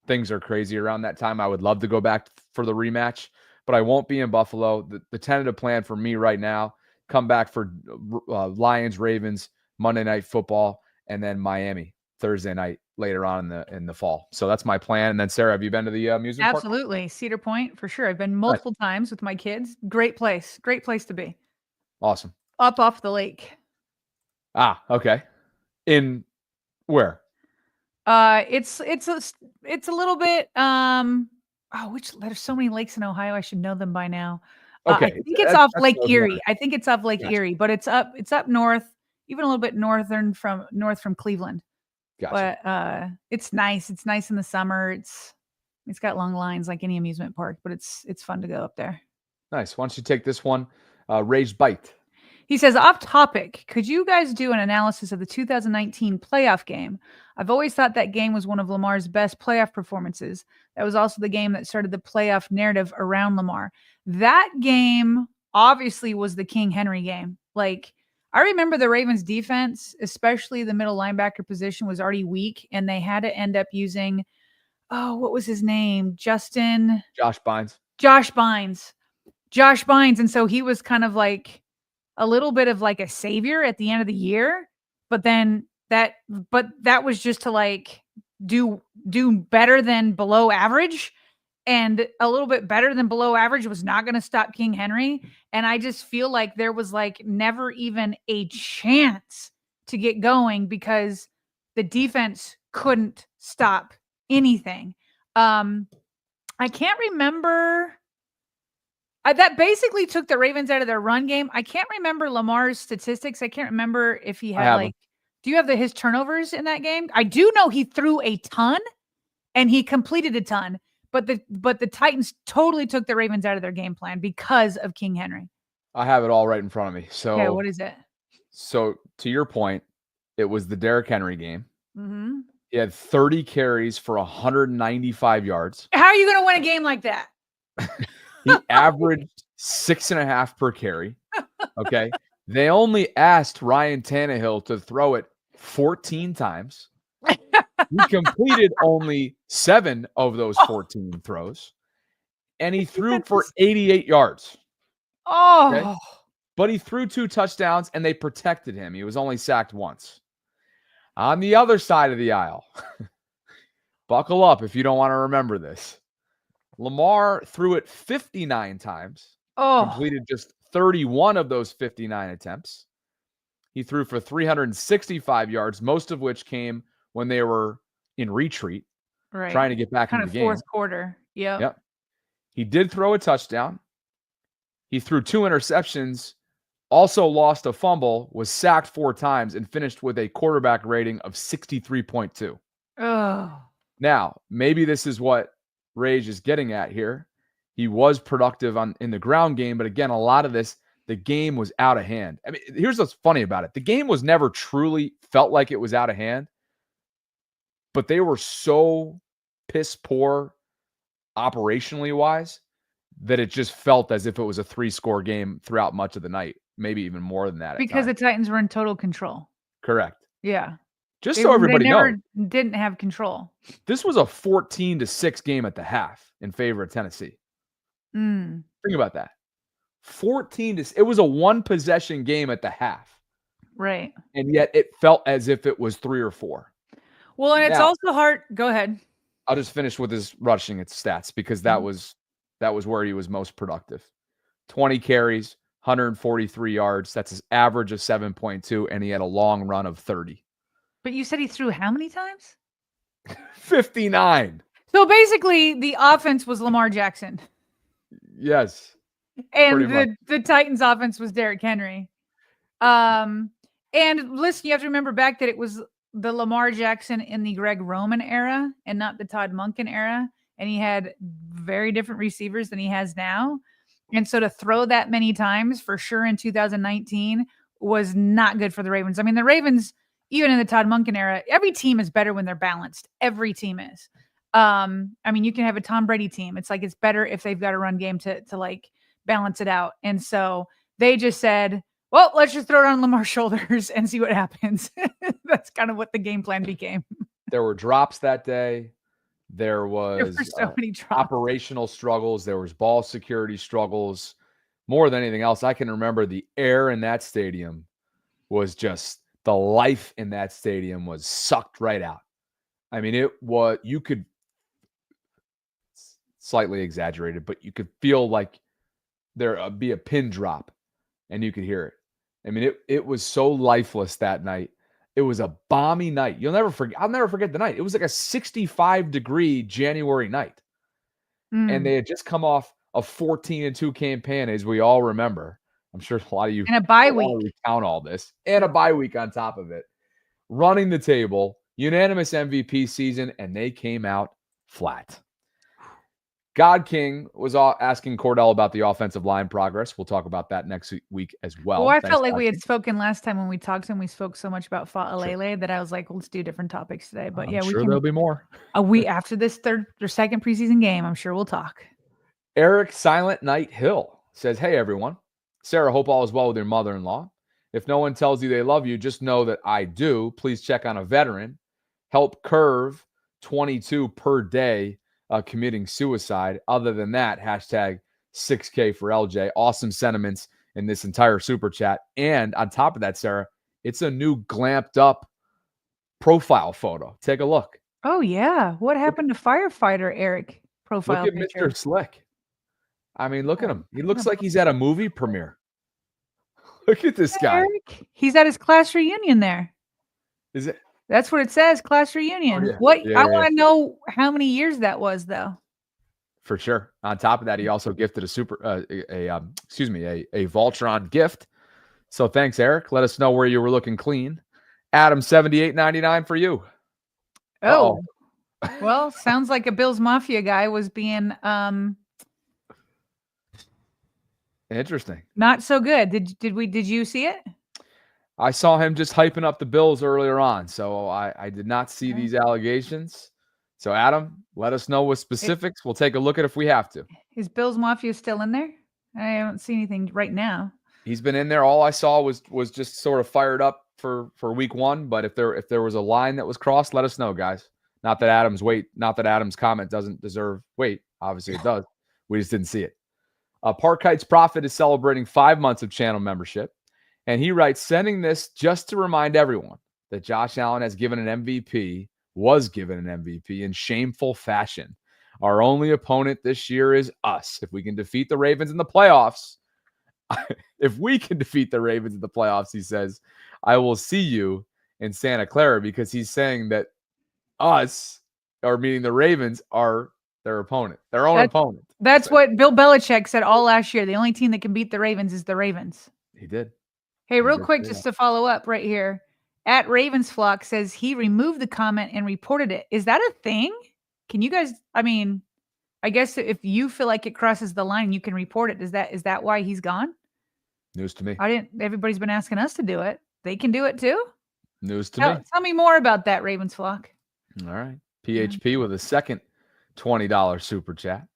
things are crazy around that time. I would love to go back for the rematch, but I won't be in Buffalo. The tentative plan for me right now, come back for Lions, Ravens, Monday Night Football, and then Miami Thursday night later on in the fall. So that's my plan. And then Sarah, have you been to the amusement park? Absolutely. Cedar Point, for sure. I've been multiple times with my kids. Great place to be. Awesome. Up off the lake. Ah, okay. In where? It's a little bit there's so many lakes in Ohio. I should know them by now. Okay. I think it's off Lake Erie. I think it's off Lake Erie, but it's up north, even a little bit north from Cleveland. Gotcha. But it's nice. It's nice in the summer. It's got long lines like any amusement park, but it's fun to go up there. Nice. Why don't you take this one? Rage Bite. He says, off topic, could you guys do an analysis of the 2019 playoff game? I've always thought that game was one of Lamar's best playoff performances. That was also the game that started the playoff narrative around Lamar. That game obviously was the King Henry game. Like, I remember the Ravens defense, especially the middle linebacker position, was already weak, and they had to end up using, what was his name? Josh Bynes. And so he was kind of like a little bit of like a savior at the end of the year, but that was just to like do better than below average, and a little bit better than below average was not going to stop King Henry. And I just feel like there was like never even a chance to get going because the defense couldn't stop anything. I can't remember. That basically took the Ravens out of their run game. I can't remember Lamar's statistics. I can't remember if he had do you have his turnovers in that game? I do know he threw a ton and he completed a ton, but the Titans totally took the Ravens out of their game plan because of King Henry. I have it all right in front of me. So okay, what is it? So to your point, it was the Derrick Henry game. Mm-hmm. He had 30 carries for 195 yards. How are you going to win a game like that? He averaged 6.5 per carry. Okay. They only asked Ryan Tannehill to throw it 14 times. He completed only 7 of those 14 throws. And he threw for 88 yards. Okay? But he threw 2 touchdowns and they protected him. He was only sacked once. On the other side of the aisle, buckle up if you don't want to remember this. Lamar threw it 59 times, completed just 31 of those 59 attempts. He threw for 365 yards, most of which came when they were in retreat, trying to get back into the game. Fourth quarter. Yep. He did throw a touchdown. He threw 2 interceptions, also lost a fumble, was sacked 4 times, and finished with a quarterback rating of 63.2. Now, maybe this is what Rage is getting at here. He was productive in the ground game, but again, a lot of this, the game was out of hand. I mean, here's what's funny about it. The game was never truly felt like it was out of hand, but they were so piss poor operationally wise that it just felt as if it was a 3-score game throughout much of the night, maybe even more than that. Because the Titans were in total control. Correct. Yeah. So everybody knows, didn't have control. This was a 14-6 game at the half in favor of Tennessee. Think about that. 14-6. It was a 1-possession game at the half. Right. And yet it felt as if it was 3 or 4. Well, and it's also hard. Go ahead. I'll just finish with his rushing stats because that was where he was most productive. 20 carries, 143 yards. That's his average of 7.2, and he had a long run of 30. But you said he threw how many times? 59. So basically, the offense was Lamar Jackson. Yes. And the Titans' offense was Derrick Henry. And listen, you have to remember back that it was the Lamar Jackson in the Greg Roman era and not the Todd Monken era. And he had very different receivers than he has now. And so to throw that many times for sure in 2019 was not good for the Ravens. I mean, the Ravens, even in the Todd Monken era, every team is better when they're balanced. Every team is. I mean, you can have a Tom Brady team. It's like it's better if they've got a run game to like balance it out. And so They just said, well, let's just throw it on Lamar's shoulders and see what happens. That's kind of what the game plan became. There were drops that day. There There was were so many drops. operational struggles. There was ball security struggles. More than anything else, I can remember the air in that stadium was just, the life in that stadium was sucked right out. I mean, you could, slightly exaggerated, but you could feel like there be a pin drop and you could hear it. I mean, it was so lifeless that night. It was a balmy night. I'll never forget the night. It was like a 65-degree January night. And they had just come off a 14-2 campaign, as we all remember. I'm sure a lot of you and a bye week. Recount all this, and a bye week on top of it. Running the table, unanimous MVP season, and they came out flat. God King was asking Cordell about the offensive line progress. We'll talk about that next week as well. Well, I felt like we had spoken last time when we talked to him. We spoke so much about Fa'alele that I was like, well, let's do different topics today. But I'm sure there'll be more. A week after this third or second preseason game, I'm sure we'll talk. Eric Silent Night Hill says, hey, everyone. Sarah, hope all is well with your mother-in-law. If no one tells you they love you, just know that I do. Please check on a veteran. Help curve 22 per day committing suicide. Other than that, hashtag 6K for LJ. Awesome sentiments in this entire super chat. And on top of that, Sarah, it's a new glamped up profile photo. Take a look. Oh, yeah. What happened to firefighter Eric profile Look at picture? Mr. Slick. I mean, look at him. He looks like he's at a movie premiere. Look at this guy. Eric? He's at his class reunion there. Is it? That's what it says, class reunion. Oh, yeah. I want to know how many years that was, though. For sure. On top of that, he also gifted a Voltron gift. So thanks, Eric. Let us know where you were looking clean. Adam, $78.99 for you. Oh. Well, sounds like a Bills Mafia guy was being interesting. Not so good. Did you see it? I saw him just hyping up the Bills earlier on, so I did not see these allegations. So, Adam, let us know with specifics. We'll take a look at if we have to. Is Bills Mafia still in there? I don't see anything right now. He's been in there. All I saw was just sort of fired up for week one. But if there was a line that was crossed, let us know, guys. Not that Adam's comment doesn't deserve weight. Obviously, it does. We just didn't see it. Park Heights Prophet is celebrating 5 months of channel membership. And he writes, sending this just to remind everyone that Josh Allen was given an MVP in shameful fashion. Our only opponent this year is us. If we can defeat the Ravens in the playoffs, he says, I will see you in Santa Clara, because he's saying that us, or meaning the Ravens, are their opponent, their own opponent. That's what Bill Belichick said all last year. The only team that can beat the Ravens is the Ravens. He did. Hey, real quick, just to follow up right here. At Ravensflock says he removed the comment and reported it. Is that a thing? Can you guys, I guess if you feel like it crosses the line, you can report it. Is that why he's gone? News to me. Everybody's been asking us to do it. They can do it too? News to me. Tell me more about that, Ravensflock. All right. PHP with a second $20 super chat.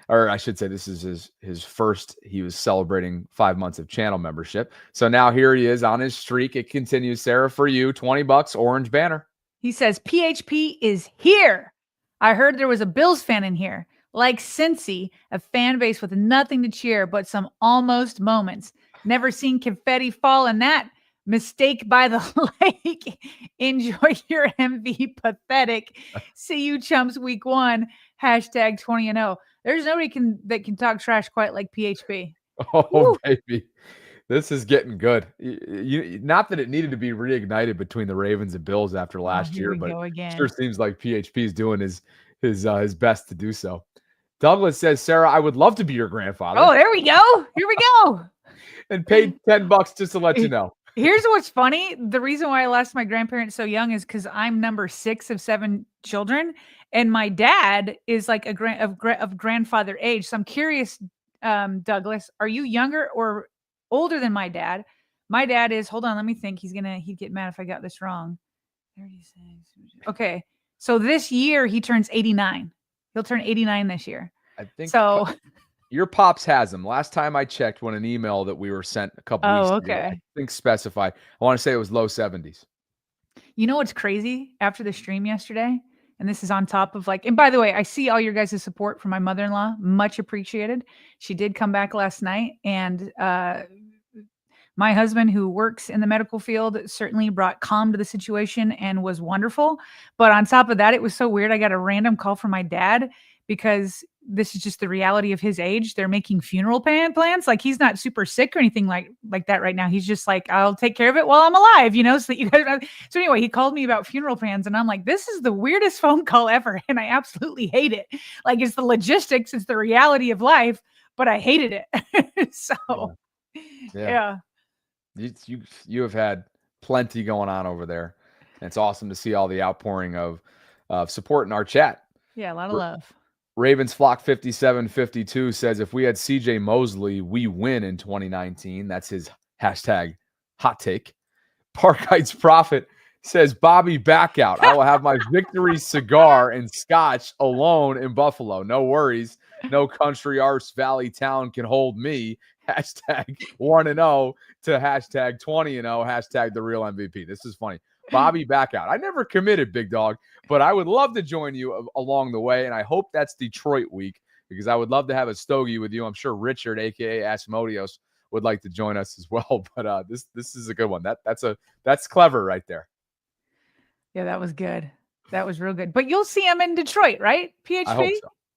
Or I should say, this is his first. He was celebrating 5 months of channel membership. So now here he is on his streak. It continues. Sarah, for you, $20, orange banner. He says, PHP is here. I heard there was a Bills fan in here. Like Cincy, a fan base with nothing to cheer but some almost moments. Never seen confetti fall in that. Mistake by the lake. Enjoy your MV pathetic. See you chumps week one. Hashtag 20-0. There's nobody that can talk trash quite like PHP. Oh, woo. Baby. This is getting good. Not that it needed to be reignited between the Ravens and Bills after last year, but it sure seems like PHP is doing his best to do so. Douglas says, Sarah, I would love to be your grandfather. Oh, there we go. Here we go. And paid $10 just to let you know. Here's what's funny. The reason why I lost my grandparents so young is because I'm number 6 of 7 children. And my dad is like of grandfather age. So I'm curious, Douglas, are you younger or older than my dad? My dad is, hold on, let me think. He'd get mad if I got this wrong. 36. Okay. So this year he turns 89. He'll turn 89 this year. I think so. Your pops has them. Last time I checked, when an email that we were sent a couple weeks ago, I think specified. I want to say it was low 70s. You know what's crazy? After the stream yesterday, and this is on top of and by the way, I see all your guys' support for my mother-in-law. Much appreciated. She did come back last night, and my husband, who works in the medical field, certainly brought calm to the situation and was wonderful. But on top of that, it was so weird. I got a random call from my dad because this is just the reality of his age. They're making funeral plans. Like, he's not super sick or anything like that right now. He's just like, I'll take care of it while I'm alive, so that you guys. So anyway, he called me about funeral plans, and I'm like, this is the weirdest phone call ever. And I absolutely hate it. Like, it's the logistics, it's the reality of life, but I hated it. So yeah. You have had plenty going on over there. And it's awesome to see all the outpouring of support in our chat. Yeah, a lot of love. Ravens Flock 5752 says, if we had CJ Mosley, we win in 2019. That's his hashtag hot take. Park Heights Prophet says, Bobby back out. I will have my victory cigar and scotch alone in Buffalo. No worries. No country arse valley town can hold me. Hashtag 1-0 to hashtag 20-0. Hashtag the real MVP. This is funny. Bobby back out. I never committed, big dog, but I would love to join you along the way. And I hope that's Detroit week, because I would love to have a stogie with you. I'm sure Richard, aka Asmodeus, would like to join us as well. But this is a good one. That's clever right there. Yeah, that was good. That was real good. But you'll see him in Detroit, right? PHP?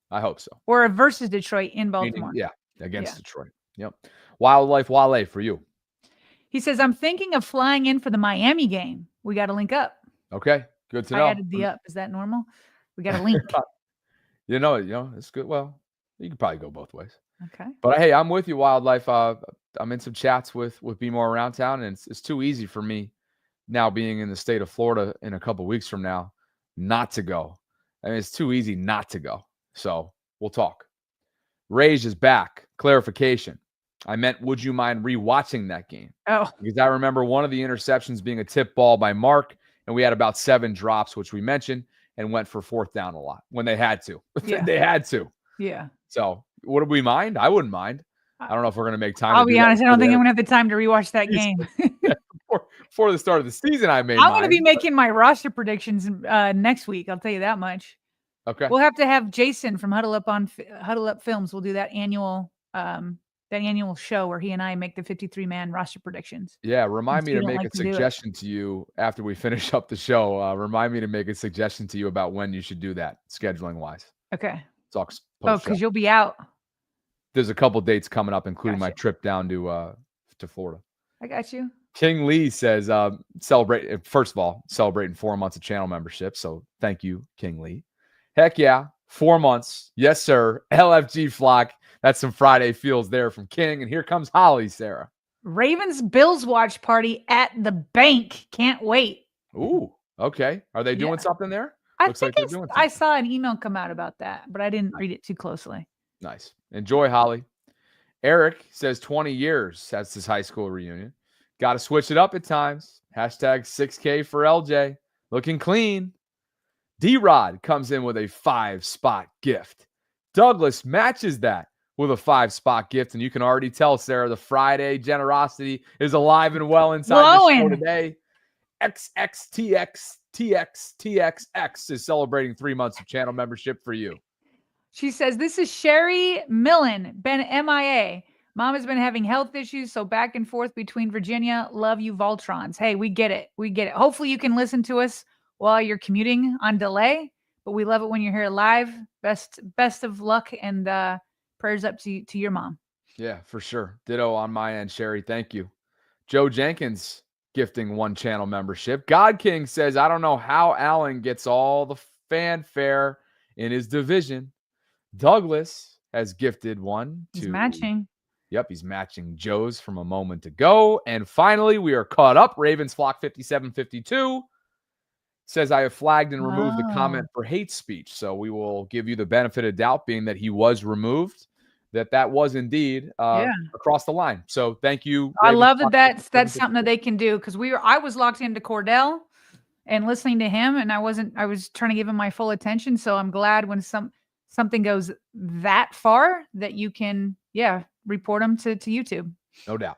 I hope so. Or versus Detroit in Baltimore. Against Detroit. Yep. Wildlife Wale for you. He says, I'm thinking of flying in for the Miami game. We got to link up. Okay. Good to know. I added the up. Is that normal? We got to link. It's good. Well, you can probably go both ways. Okay. But hey, I'm with you, Wildlife. I'm in some chats with Be More Around Town, and it's too easy for me now, being in the state of Florida in a couple weeks from now, not to go. I mean, it's too easy not to go. So we'll talk. Rage is back. Clarification. I meant, would you mind rewatching that game? Oh. Because I remember one of the interceptions being a tip ball by Mark, and we had about 7 drops, which we mentioned, and went for 4th down a lot when they had to. Yeah. They had to. Yeah. So would we mind? I wouldn't mind. I don't know if we're going to make time. I'll be honest. I don't think I'm going to have the time to rewatch that game. Before the start of the season, I'm going to be making my roster predictions next week. I'll tell you that much. Okay. We'll have to have Jason from Huddle Up Films. We'll do that annual show where he and I make the 53-man roster predictions. Yeah, remind me to make a suggestion to you after we finish up the show. Remind me to make a suggestion to you about when you should do that, scheduling wise. Okay. Talk. Because you'll be out. There's a couple dates coming up, including my trip down to Florida. I got you. King Lee says, first of all, celebrating 4 months of channel membership. So thank you, King Lee. Heck yeah, 4 months. Yes, sir. LFG Flock. That's some Friday feels there from King. And here comes Holly, Sarah. Ravens Bills watch party at the bank. Can't wait. Ooh, okay. Are they doing something there? I saw an email come out about that, but I didn't read it too closely. Nice. Enjoy, Holly. Eric says 20 years. That's his high school reunion. Got to switch it up at times. Hashtag 6K for LJ. Looking clean. D-Rod comes in with a 5-spot gift. Douglas matches that with a 5-spot gift. And you can already tell, Sarah, the Friday generosity is alive and well inside the show today. XXTXTXTXX is celebrating 3 months of channel membership for you. She says, this is Sherry Millen, been MIA. Mom has been having health issues, so back and forth between Virginia. Love you, Voltrons. Hey, we get it. We get it. Hopefully you can listen to us while you're commuting on delay, but we love it when you're here live. Best of luck and prayers up to your mom. Yeah, for sure. Ditto on my end, Sherry. Thank you. Joe Jenkins gifting 1 channel membership. God King says, I don't know how Allen gets all the fanfare in his division. Douglas has gifted 1. He's matching. Yep, he's matching Joe's from a moment ago. And finally, we are caught up. Ravens Flock 5752 says, I have flagged and removed the comment for hate speech. So we will give you the benefit of doubt, being that he was removed, that was indeed across the line. So thank you. I love that's something that they can do, because I was locked into Cordell and listening to him, and I was trying to give him my full attention. So I'm glad when something goes that far that you can, report them to YouTube. No doubt.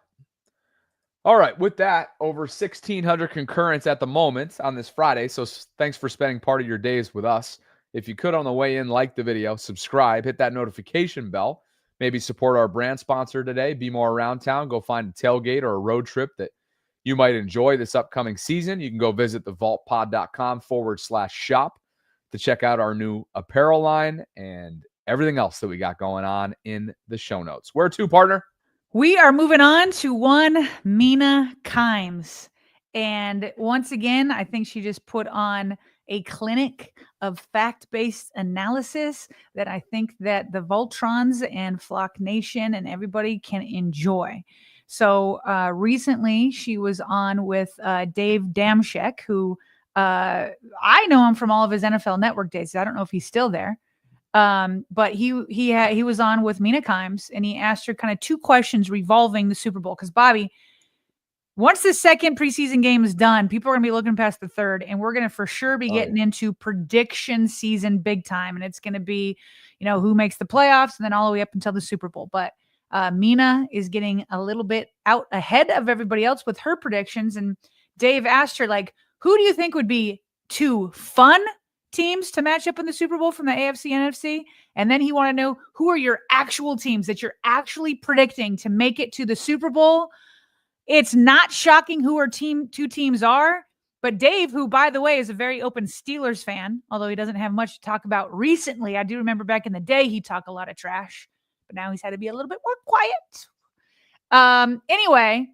All right. With that, over 1,600 concurrents at the moment on this Friday. So thanks for spending part of your days with us. If you could on the way in, like the video, subscribe, hit that notification bell, maybe support our brand sponsor today, Be More Around Town. Go find a tailgate or a road trip that you might enjoy this upcoming season. You can go visit thevaultpod.com/shop to check out our new apparel line and everything else that we got going on in the show notes. Where to, partner? We are moving on to one Mina Kimes. And once again, I think she just put on a clinic of fact-based analysis that I think that the Voltrons and Flock Nation and everybody can enjoy. So recently she was on with Dave Dameshek, who I know him from all of his NFL Network days. I don't know if he's still there. But he was on with Mina Kimes, and he asked her kind of 2 questions revolving the Super Bowl. Because Bobby, once the second preseason game is done, people are going to be looking past the third, and we're going to for sure be getting into prediction season big time. And it's going to be, who makes the playoffs and then all the way up until the Super Bowl. But Mina is getting a little bit out ahead of everybody else with her predictions. And Dave asked her, like, who do you think would be 2 fun teams to match up in the Super Bowl from the AFC and NFC? And then he wanted to know, who are your actual teams that you're actually predicting to make it to the Super Bowl? It's not shocking who our 2 teams are, but Dave, who by the way is a very open Steelers fan, although he doesn't have much to talk about recently. I do remember back in the day he talked a lot of trash, but now he's had to be a little bit more quiet. Anyway,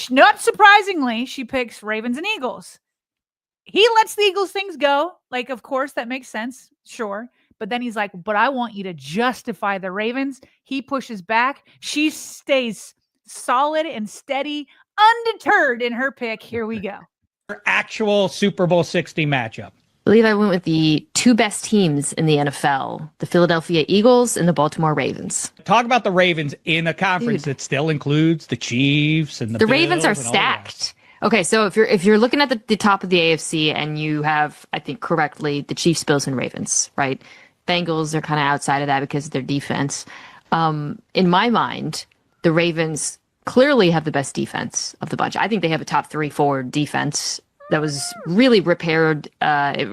not surprisingly, she picks Ravens and Eagles. He lets the Eagles things go. Like, of course, that makes sense. Sure. But then he's like, but I want you to justify the Ravens. He pushes back. She stays solid and steady, undeterred in her pick. Here we go. Actual Super Bowl 60 matchup. I believe I went with the 2 best teams in the NFL, the Philadelphia Eagles and the Baltimore Ravens. Talk about the Ravens in a conference that still includes the Chiefs and the Ravens are Bills stacked. Okay, so if you're looking at the top of the AFC and you have, I think correctly, the Chiefs, Bills, and Ravens, right? Bengals are kind of outside of that because of their defense. In my mind, the Ravens clearly have the best defense of the bunch. I think they have a top 3-4 defense that was really repaired. They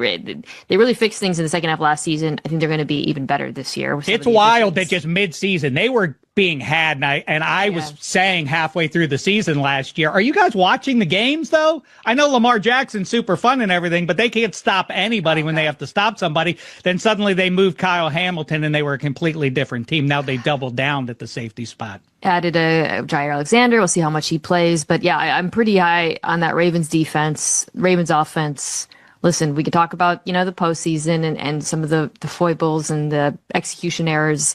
really fixed things in the second half of last season. I think they're going to be even better this year. It's wild that just mid-season they were being had, and I was saying halfway through the season last year, are you guys watching the games though? I know Lamar Jackson's super fun and everything, but they can't stop anybody when they have to stop somebody. Then suddenly they moved Kyle Hamilton and they were a completely different team. Now they doubled down at the safety spot. Added a Jair Alexander. We'll see how much he plays. But yeah, I'm pretty high on that Ravens defense, Ravens offense. Listen, we could talk about, the postseason and some of the foibles and the execution errors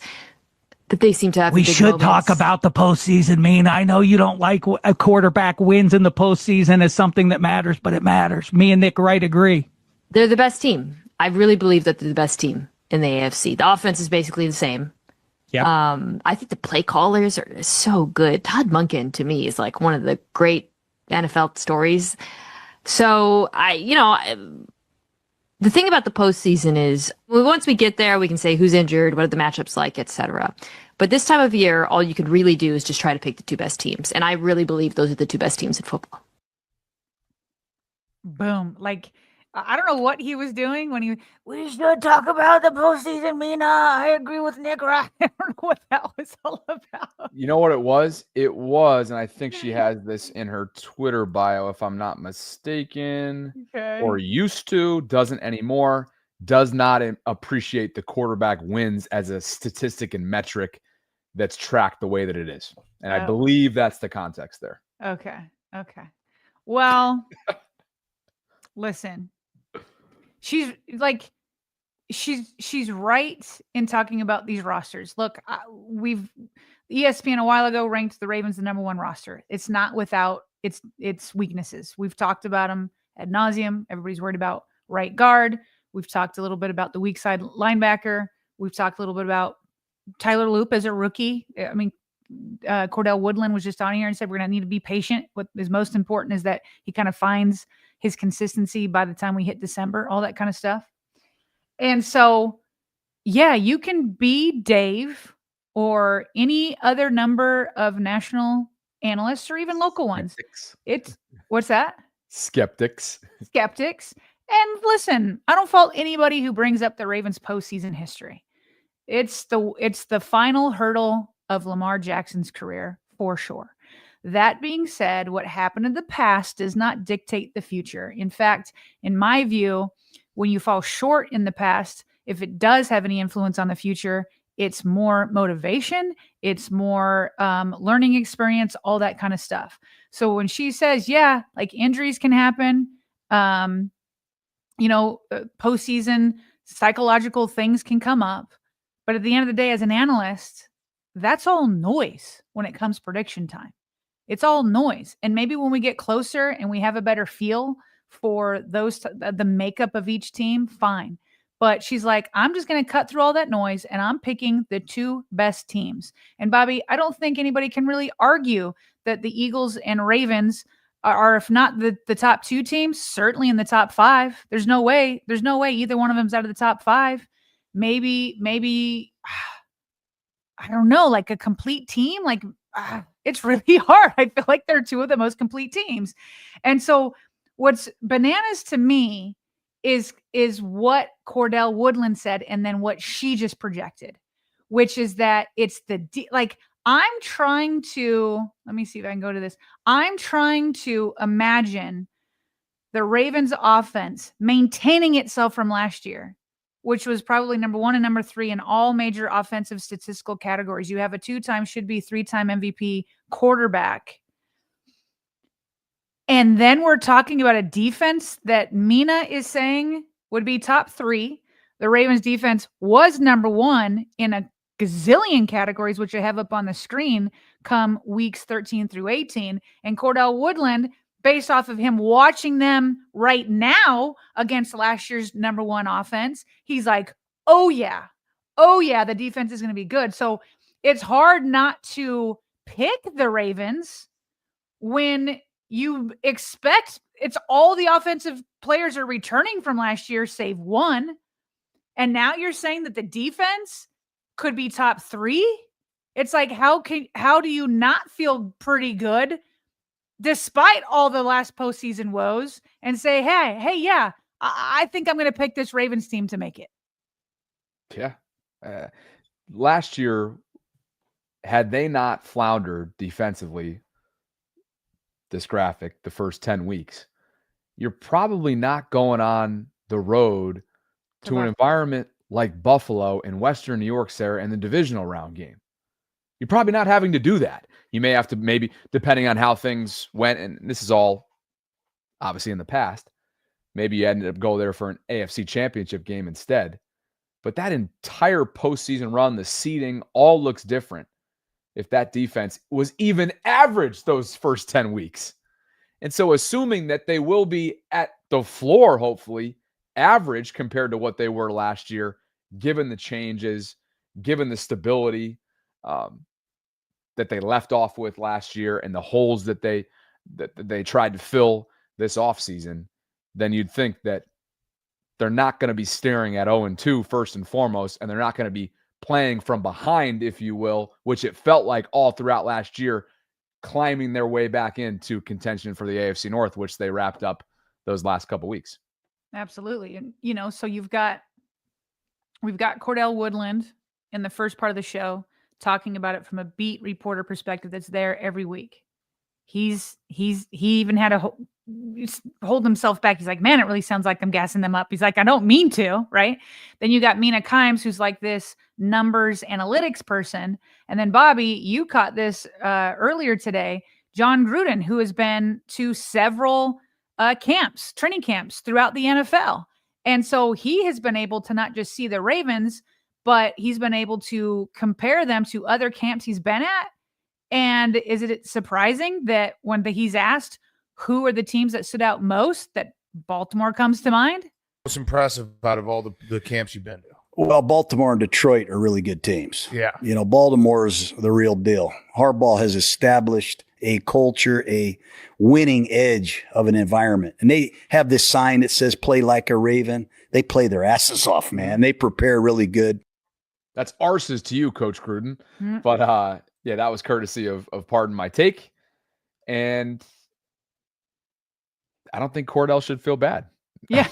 that they seem to have. We should talk about the postseason, Mina. I know you don't like a quarterback wins in the postseason as something that matters, but it matters. Me and Nick Wright agree. They're the best team. I really believe that they're the best team in the AFC. The offense is basically the same. Yeah. I think the play callers are so good. Todd Monken, to me, is like one of the great NFL stories. So the thing about the postseason is once we get there, we can say who's injured, what are the matchups like, etc. But this time of year, all you can really do is just try to pick the 2 best teams. And I really believe those are the 2 best teams in football. Boom. Like, I don't know what he was doing when we should talk about the postseason, Mina. I agree with Nick Wright. I don't know what that was all about. You know what it was? It was, and I think she has this in her Twitter bio, if I'm not mistaken, or used to, doesn't anymore, does not appreciate the quarterback wins as a statistic and metric that's tracked the way that it is. And I believe that's the context there. Okay. Well, listen. She's right in talking about these rosters. Look, ESPN a while ago ranked the Ravens the number 1 roster. It's not without its weaknesses. We've talked about them ad nauseum. Everybody's worried about right guard. We've talked a little bit about the weak side linebacker. We've talked a little bit about Tyler Loop as a rookie. I mean, Cordell Woodland was just on here and said we're going to need to be patient. What is most important is that he kind of finds his consistency by the time we hit December, all that kind of stuff. And so yeah, you can be Dave or any other number of national analysts or even local ones. Skeptics. What's that? Skeptics. Skeptics. And listen, I don't fault anybody who brings up the Ravens postseason history. It's the final hurdle of Lamar Jackson's career for sure. That being said, what happened in the past does not dictate the future. In fact, in my view, when you fall short in the past, if it does have any influence on the future, it's more motivation, it's more learning experience, all that kind of stuff. So when she says, yeah, like injuries can happen, postseason psychological things can come up. But at the end of the day, as an analyst, that's all noise when it comes prediction time. It's all noise. And maybe when we get closer and we have a better feel for the makeup of each team, fine. But she's like, I'm just going to cut through all that noise and I'm picking the two best teams. And Bobby, I don't think anybody can really argue that the Eagles and Ravens are, if not the top two teams, certainly in the top five. There's no way either one of them's out of the top five. Maybe, I don't know, like a complete team. Like it's really hard. I feel like they're two of the most complete teams. And so what's bananas to me is what Cordell Woodland said and then what she just projected, which is that it's I'm trying to, let me see if I can go to this. I'm trying to imagine the Ravens offense maintaining itself from last year, which was probably number 1 and number 3 in all major offensive statistical categories. You have a 2-time, should be 3-time MVP quarterback. And then we're talking about a defense that Mina is saying would be top 3. The Ravens defense was number 1 in a gazillion categories, which I have up on the screen come weeks 13 through 18. And Cordell Woodland, based off of him watching them right now against last year's number 1 offense, he's like, oh yeah, the defense is going to be good. So it's hard not to pick the Ravens when you expect it's all the offensive players are returning from last year, save one. And now you're saying that the defense could be top 3. It's like, how do you not feel pretty good despite all the last postseason woes and say, hey, yeah, I think I'm going to pick this Ravens team to make it. Yeah. Last year, had they not floundered defensively, this graphic, the first 10 weeks, you're probably not going on the road to an environment like Buffalo and Western New York, Sarah, in the divisional round game. You're probably not having to do that. You may have to, maybe depending on how things went, and this is all obviously in the past, maybe you ended up go there for an AFC championship game instead. But that entire postseason run, the seeding, all looks different if that defense was even average those first 10 weeks. And so assuming that they will be at the floor, hopefully, average compared to what they were last year, given the changes, given the stability that they left off with last year and the holes that they tried to fill this offseason, then you'd think that they're not going to be staring at 0-2 first and foremost, and they're not going to be playing from behind, if you will, which it felt like all throughout last year, climbing their way back into contention for the AFC North, which they wrapped up those last couple weeks. Absolutely. And, so we've got Cordell Woodland in the first part of the show talking about it from a beat reporter perspective that's there every week. He even had to hold himself back. He's like, man, it really sounds like I'm gassing them up. He's like, I don't mean to, right? Then you got Mina Kimes, who's like this numbers analytics person. And then Bobby, you caught this earlier today, John Gruden, who has been to several training camps throughout the NFL. And so he has been able to not just see the Ravens, but he's been able to compare them to other camps he's been at. And is it surprising that when he's asked who are the teams that stood out most, that Baltimore comes to mind? What's impressive out of all the camps you've been to? Well, Baltimore and Detroit are really good teams. Yeah. Baltimore is the real deal. Harbaugh has established a culture, a winning edge of an environment. And they have this sign that says, play like a Raven. They play their asses off, man. They prepare really good. That's arses to you, Coach Gruden. Mm. But yeah, that was courtesy of Pardon My Take. And I don't think Cordell should feel bad. Yeah.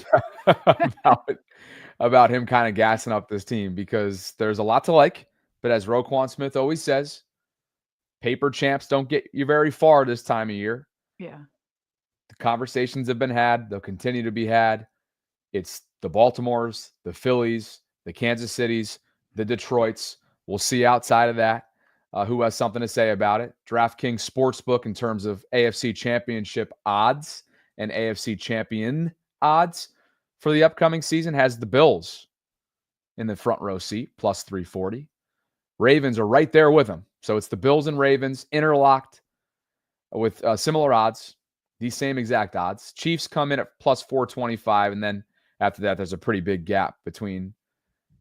about him kind of gassing up this team, because there's a lot to like. But as Roquan Smith always says, paper champs don't get you very far this time of year. Yeah. The conversations have been had. They'll continue to be had. It's the Baltimores, the Phillies, the Kansas Cities, the Detroits. We'll see outside of that who has something to say about it. DraftKings Sportsbook, in terms of AFC Championship odds and AFC Champion odds for the upcoming season, has the Bills in the front row seat, plus 340. Ravens are right there with them. So it's the Bills and Ravens interlocked with similar odds, these same exact odds. Chiefs come in at plus 425, and then after that, there's a pretty big gap between,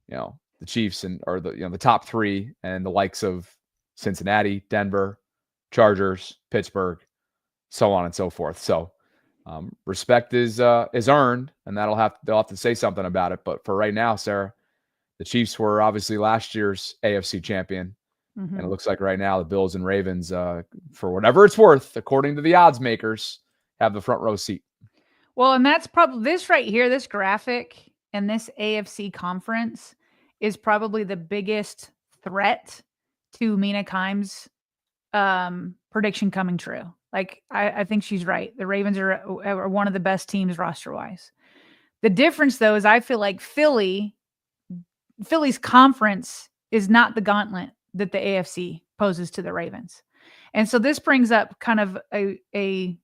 the Chiefs or the top three and the likes of Cincinnati, Denver, Chargers, Pittsburgh, so on and so forth. So respect is earned, and they'll have to say something about it. But for right now, Sarah, the Chiefs were obviously last year's AFC champion. Mm-hmm. And it looks like right now the Bills and Ravens, for whatever it's worth, according to the odds makers, have the front row seat. Well, and that's probably this right here, this graphic and this AFC conference is probably the biggest threat to Mina Kimes' prediction coming true. Like, I think she's right. The Ravens are one of the best teams roster-wise. The difference, though, is I feel like Philly's conference is not the gauntlet that the AFC poses to the Ravens. And so this brings up kind of a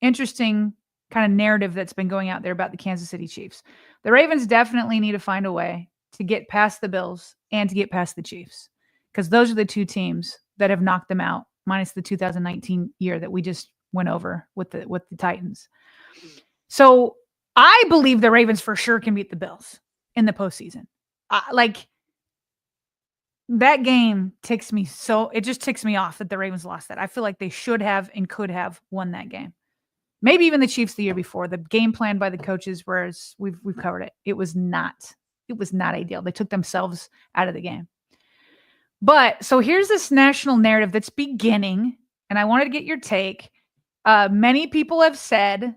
interesting kind of narrative that's been going out there about the Kansas City Chiefs. The Ravens definitely need to find a way to get past the Bills and to get past the Chiefs, because those are the two teams that have knocked them out, minus the 2019 year that we just went over with the Titans. So I believe the Ravens for sure can beat the Bills in the postseason. That game ticks me it just ticks me off that the Ravens lost that. I feel like they should have and could have won that game. Maybe even the Chiefs the year before. The game plan by the coaches, whereas we've covered it, it was not ideal. They took themselves out of the game. But so here's this national narrative that's beginning, and I wanted to get your take. Many people have said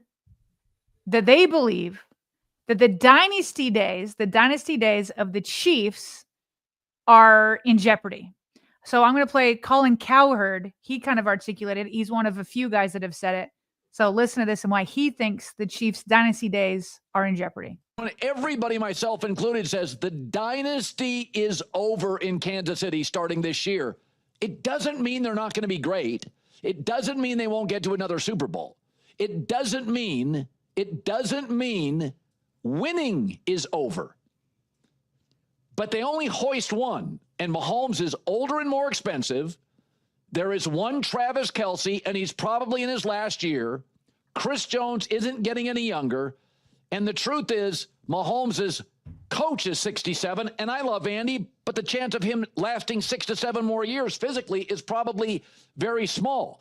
that they believe that the dynasty days of the Chiefs are in jeopardy. So I'm going to play Colin Cowherd. He kind of articulated. He's one of a few guys that have said it. So listen to this and why he thinks the Chiefs' dynasty days are in jeopardy. Everybody, myself included, says the dynasty is over in Kansas City starting this year. It doesn't mean they're not going to be great. It doesn't mean they won't get to another Super Bowl. It doesn't mean winning is over. But they only hoist one, and Mahomes is older and more expensive. There is one Travis Kelce, and he's probably in his last year. Chris Jones isn't getting any younger. And the truth is, Mahomes' coach is 67, and I love Andy, but the chance of him lasting 6 to 7 more years physically is probably very small.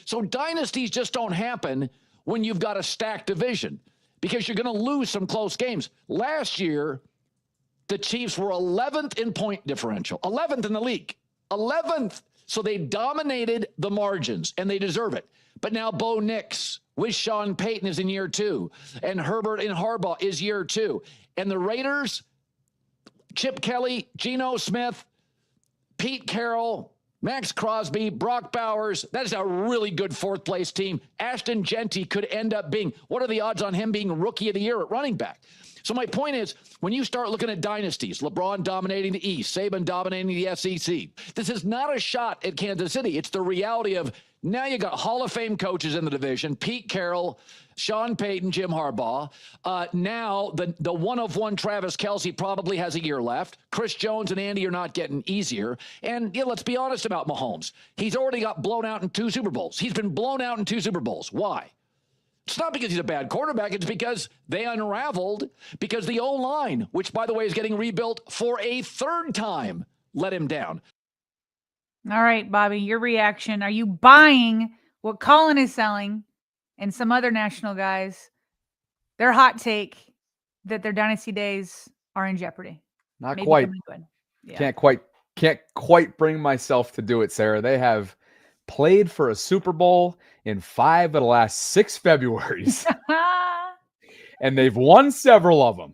So dynasties just don't happen when you've got a stacked division, because you're going to lose some close games. Last year, the Chiefs were 11th in point differential, 11th in the league, 11th. So they dominated the margins, and they deserve it. But now Bo Nix with Sean Payton is in year 2, and Herbert and Harbaugh is year 2. And the Raiders, Chip Kelly, Geno Smith, Pete Carroll, Max Crosby, Brock Bowers, that is a really good 4th-place team. Ashton Genty could end up being, what are the odds on him being Rookie of the Year at running back? So my point is, when you start looking at dynasties, LeBron dominating the East, Saban dominating the SEC, this is not a shot at Kansas City. It's the reality of now you got Hall of Fame coaches in the division, Pete Carroll, Sean Payton, Jim Harbaugh. Now the one-of-one Travis Kelce probably has a year left. Chris Jones and Andy are not getting easier. And let's be honest about Mahomes. He's already got blown out in 2 Super Bowls. He's been blown out in 2 Super Bowls. Why? It's not because he's a bad quarterback. It's because they unraveled, because the O-line, which, by the way, is getting rebuilt for a 3rd time, let him down. All right, Bobby, your reaction. Are you buying what Colin is selling and some other national guys, their hot take that their dynasty days are in jeopardy? Not Maybe quite. coming good. Yeah. Can't quite bring myself to do it, Sarah. They have played for a Super Bowl in 5 of the last 6 Februaries, and they've won several of them.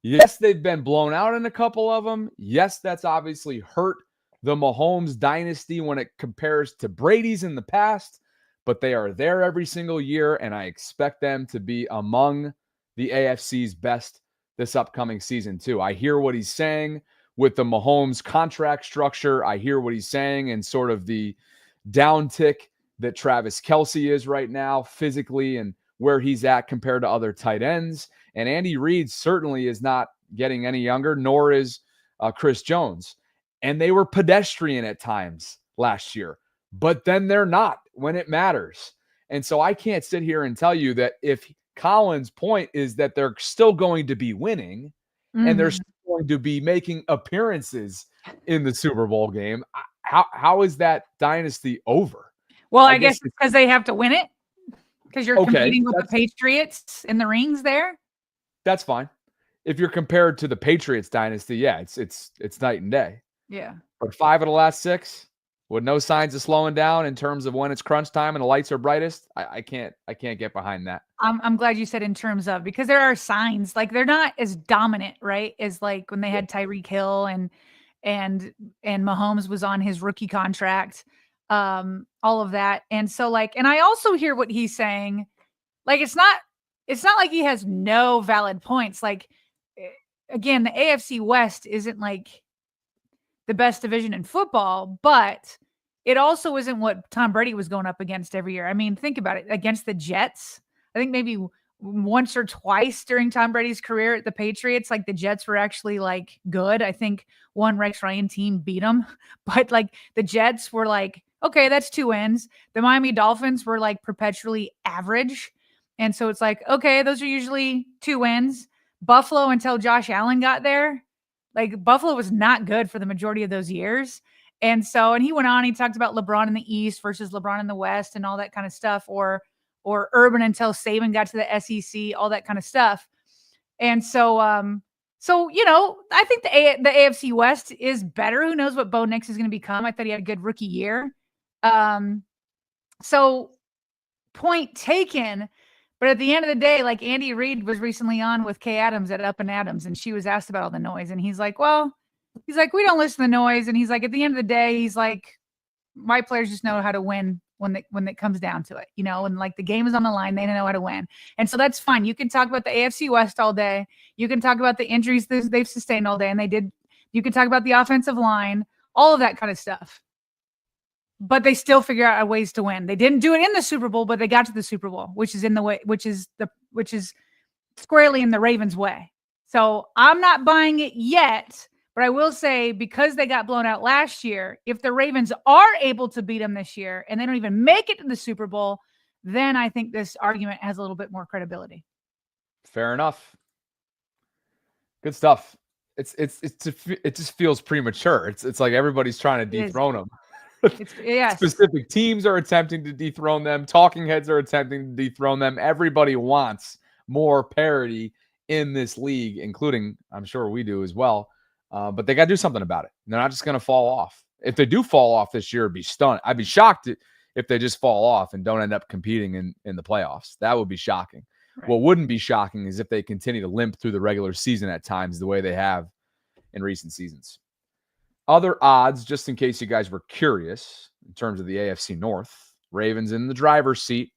Yes, they've been blown out in a couple of them. Yes, that's obviously hurt the Mahomes dynasty when it compares to Brady's in the past, but they are there every single year, and I expect them to be among the AFC's best this upcoming season too. I hear what he's saying with the Mahomes contract structure. I hear what he's saying and sort of the downtick that Travis Kelce is right now physically and where he's at compared to other tight ends. And Andy Reid certainly is not getting any younger, nor is Chris Jones. And they were pedestrian at times last year, but then they're not when it matters. And so I can't sit here and tell you that if Colin's point is that they're still going to be winning and they're still going to be making appearances in the Super Bowl game, how is that dynasty over? Well, I guess it's because they have to win it because you're Okay, competing with the Patriots in the rings there. That's fine. If you're compared to the Patriots dynasty, yeah, it's night and day. Yeah. But 5 of the last 6 with no signs of slowing down in terms of when it's crunch time and the lights are brightest, I can't get behind that. I'm glad you said in terms of, because there are signs, like they're not as dominant, right? As like when they had Tyreek Hill and Mahomes was on his rookie contract, all of that. And so like, and I also hear what he's saying. Like, it's not like he has no valid points. Like, again, the AFC West isn't like the best division in football, but it also isn't what Tom Brady was going up against every year. I mean, think about it. Against the Jets, I think maybe once or twice during Tom Brady's career at the Patriots, like the Jets were actually like good. I think one Rex Ryan team beat them, but like the Jets were like, okay, that's 2 wins. The Miami Dolphins were like perpetually average. And so it's like, okay, those are usually 2 wins. Buffalo, until Josh Allen got there, like Buffalo was not good for the majority of those years. And so, and he went on, he talked about LeBron in the East versus LeBron in the West and all that kind of stuff, or Urban until Saban got to the SEC, all that kind of stuff. And so, you know, I think the AFC West is better. Who knows what Bo Nix is going to become? I thought he had a good rookie year. So point taken. But at the end of the day, like Andy Reid was recently on with Kay Adams at Up and Adams, and she was asked about all the noise. And he's like, well, we don't listen to the noise. And he's like, at the end of the day, he's like, my players just know how to win when it comes down to it, you know, and like the game is on the line, they know how to win. And so that's fine. You can talk about the AFC West all day. You can talk about the injuries they've sustained all day. And you can talk about the offensive line, all of that kind of stuff. But they still figure out ways to win. They didn't do it in the Super Bowl, but they got to the Super Bowl, which is squarely in the Ravens' way. So I'm not buying it yet, but I will say, because they got blown out last year, if the Ravens are able to beat them this year and they don't even make it to the Super Bowl, then I think this argument has a little bit more credibility. Fair enough. Good stuff. It just feels premature. It's like everybody's trying to dethrone them. Yes. Specific teams are attempting to dethrone them. Talking heads are attempting to dethrone them. Everybody wants more parity in this league, including, I'm sure we do as well. But they got to do something about it. They're not just going to fall off. If they do fall off this year, I'd be stunned. I'd be shocked if they just fall off and don't end up competing in the playoffs. That would be shocking. Right. What wouldn't be shocking is if they continue to limp through the regular season at times the way they have in recent seasons. Other odds, just in case you guys were curious, in terms of the AFC North, Ravens in the driver's seat,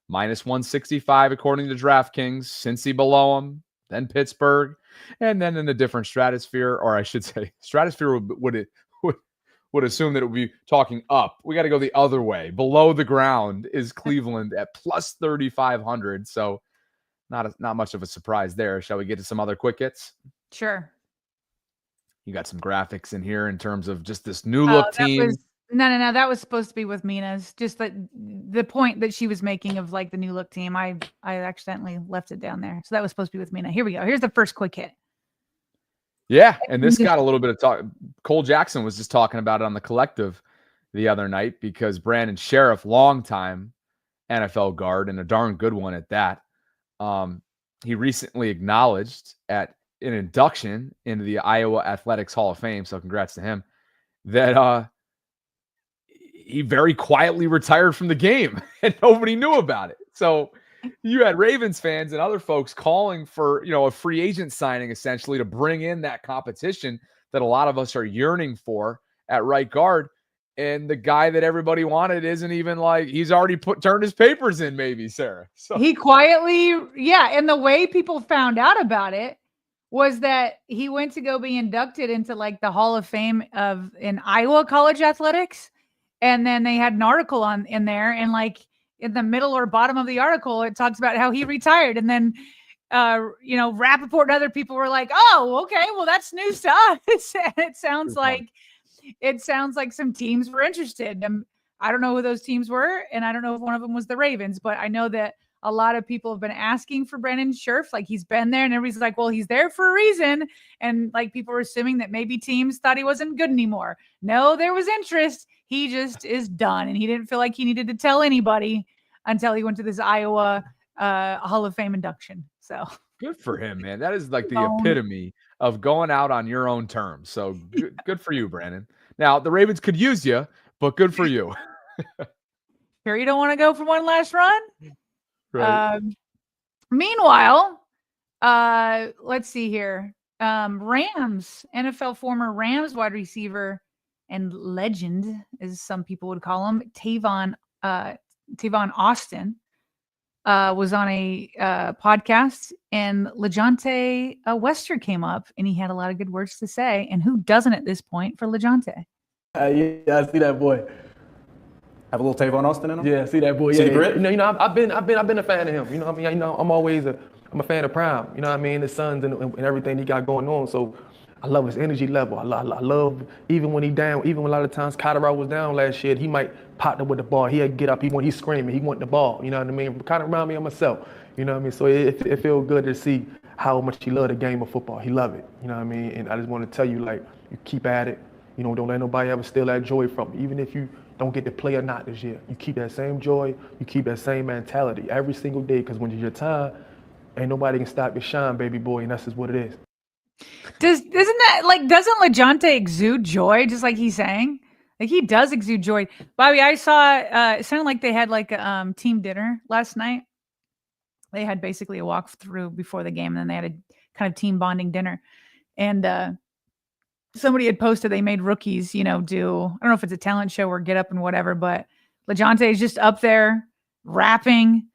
-165 according to DraftKings, Cincy below them, then Pittsburgh, and then in a different stratosphere, or I should say, stratosphere would assume that it would be talking up. We got to go the other way. Below the ground is Cleveland at +3,500, so not much of a surprise there. Shall we get to some other quick hits? Sure. You got some graphics in here in terms of just this new look team. No. That was supposed to be with Mina's. Just the point that she was making of like the new look team. I accidentally left it down there. So that was supposed to be with Mina. Here we go. Here's the first quick hit. Yeah, and this got a little bit of talk. Cole Jackson was just talking about it on the Collective the other night because Brandon Sheriff, longtime NFL guard and a darn good one at that, he recently acknowledged at an induction into the Iowa Athletics Hall of Fame, so congrats to him, that he very quietly retired from the game and nobody knew about it. So you had Ravens fans and other folks calling for, a free agent signing essentially to bring in that competition that a lot of us are yearning for at right guard. And the guy that everybody wanted isn't even he's already turned his papers in, maybe, Sarah. So he quietly, and the way people found out about it was that he went to go be inducted into the Hall of Fame in Iowa college athletics. And then they had an article in there, and in the middle or bottom of the article, it talks about how he retired. And then, Rappaport and other people were like, oh, okay, well, that's news to us. It sounds like some teams were interested. I don't know who those teams were, and I don't know if one of them was the Ravens, but I know that a lot of people have been asking for Brandon Scherff. He's been there, and everybody's like, well, he's there for a reason. And people were assuming that maybe teams thought he wasn't good anymore. No, there was interest. He just is done. And he didn't feel like he needed to tell anybody until he went to this Iowa Hall of Fame induction. So good for him, man. That is the epitome of going out on your own terms. So good for you, Brandon. Now, the Ravens could use you, but good for you. Sure, you don't want to go for one last run? Right. Meanwhile, let's see here. Rams, NFL former Rams wide receiver and legend, as some people would call him, Tavon Austin, was on a podcast, and LeJohntay Wester came up, and he had a lot of good words to say. And who doesn't at this point for LeJohntay? Yeah, I see that boy. Have a little Tavon Austin in him? Yeah, see that boy. See yeah, the grit? You know, I've been a fan of him. You know what I mean? I'm always I'm a fan of Prime. You know what I mean? The Suns and everything he got going on. So I love his energy level. I love even when he down. Even when a lot of times Cordell was down last year, he might pop up with the ball. He'd get up. He's screaming. He want the ball. You know what I mean? Kind of remind me of myself. You know what I mean? So it feels good to see how much he loved the game of football. He loved it. You know what I mean? And I just want to tell you, you keep at it. You know, don't let nobody ever steal that joy from you. Even if you don't get to play or not this year, you keep that same joy, you keep that same mentality every single day, because when it's your time, ain't nobody can stop your shine, baby boy, and that's just what it is. Doesn't LeJohntay exude joy, just like he's saying? He does exude joy. Bobby, I saw it sounded like they had a team dinner last night. They had basically a walkthrough before the game, and then they had a kind of team bonding dinner. And somebody had posted they made rookies, do, I don't know if it's a talent show or get up and whatever, but LeJohntay is just up there rapping,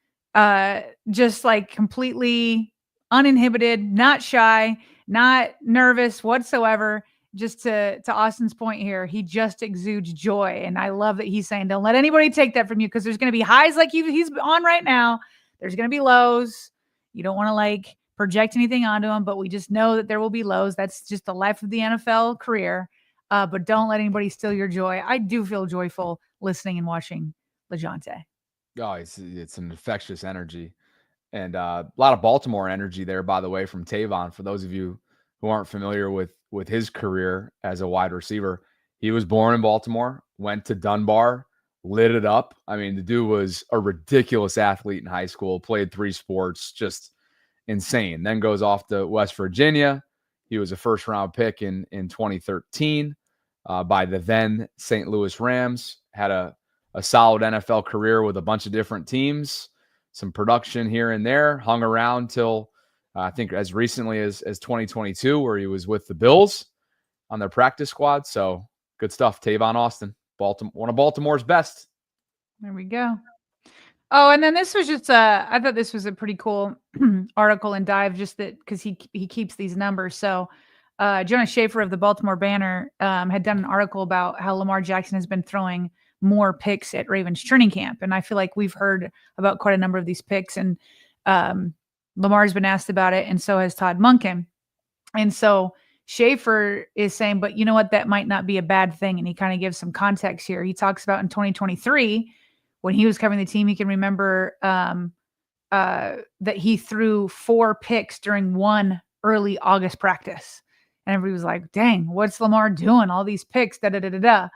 just completely uninhibited, not shy, not nervous whatsoever. Just to Austin's point here, he just exudes joy. And I love that he's saying, don't let anybody take that from you, because there's going to be highs like he's on right now. There's going to be lows. You don't want to project anything onto him, but we just know that there will be lows. That's just the life of the NFL career. But don't let anybody steal your joy. I do feel joyful listening and watching LeJohntay. Oh, it's an infectious energy, and a lot of Baltimore energy there, by the way, from Tavon. For those of you who aren't familiar with his career as a wide receiver, he was born in Baltimore, went to Dunbar, lit it up. I mean, the dude was a ridiculous athlete in high school, played 3 sports, just insane. Then goes off to West Virginia. He was a first-round pick in 2013 by the then St. Louis Rams. Had a solid NFL career with a bunch of different teams, some production here and there. Hung around till I think as recently as 2022, where he was with the Bills on their practice squad. So good stuff, Tavon Austin, Baltimore, one of Baltimore's best. There we go. Oh, and then this was just I thought this was a pretty cool article and dive, just that because he keeps these numbers. So Jonas Schaefer of the Baltimore Banner had done an article about how Lamar Jackson has been throwing more picks at Ravens training camp. And I feel like we've heard about quite a number of these picks, and Lamar's been asked about it, and so has Todd Monken. And so Schaefer is saying, but you know what, that might not be a bad thing. And he kind of gives some context here. He talks about in 2023, when he was covering the team, he can remember that he threw 4 picks during one early August practice. And everybody was like, dang, what's Lamar doing? All these picks, da-da-da-da-da.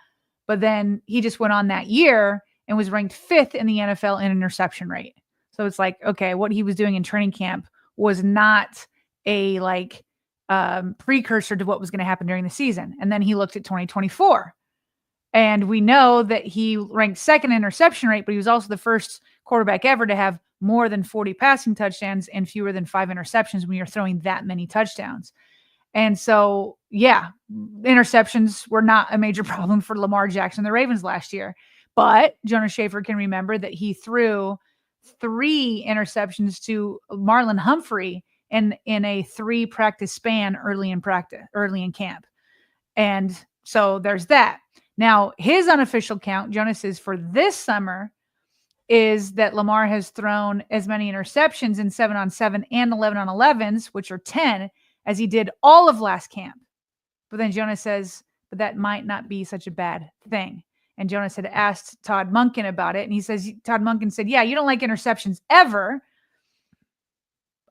But then he just went on that year and was ranked 5th in the NFL in interception rate. So it's like, okay, what he was doing in training camp was not a precursor to what was going to happen during the season. And then he looked at 2024. And we know that he ranked second in interception rate, but he was also the first quarterback ever to have more than 40 passing touchdowns and fewer than 5 interceptions when you're throwing that many touchdowns. And so, yeah, interceptions were not a major problem for Lamar Jackson and the Ravens last year. But Jonas Schaefer can remember that he threw 3 interceptions to Marlon Humphrey in a 3 practice span early in camp. And so there's that. Now, his unofficial count, Jonas, is for this summer, is that Lamar has thrown as many interceptions in 7-on-7 and 11-on-11s, which are 10, as he did all of last camp. But then Jonas says, but that might not be such a bad thing. And Jonas had asked Todd Monken about it. And he says, Todd Monken said, yeah, you don't like interceptions ever.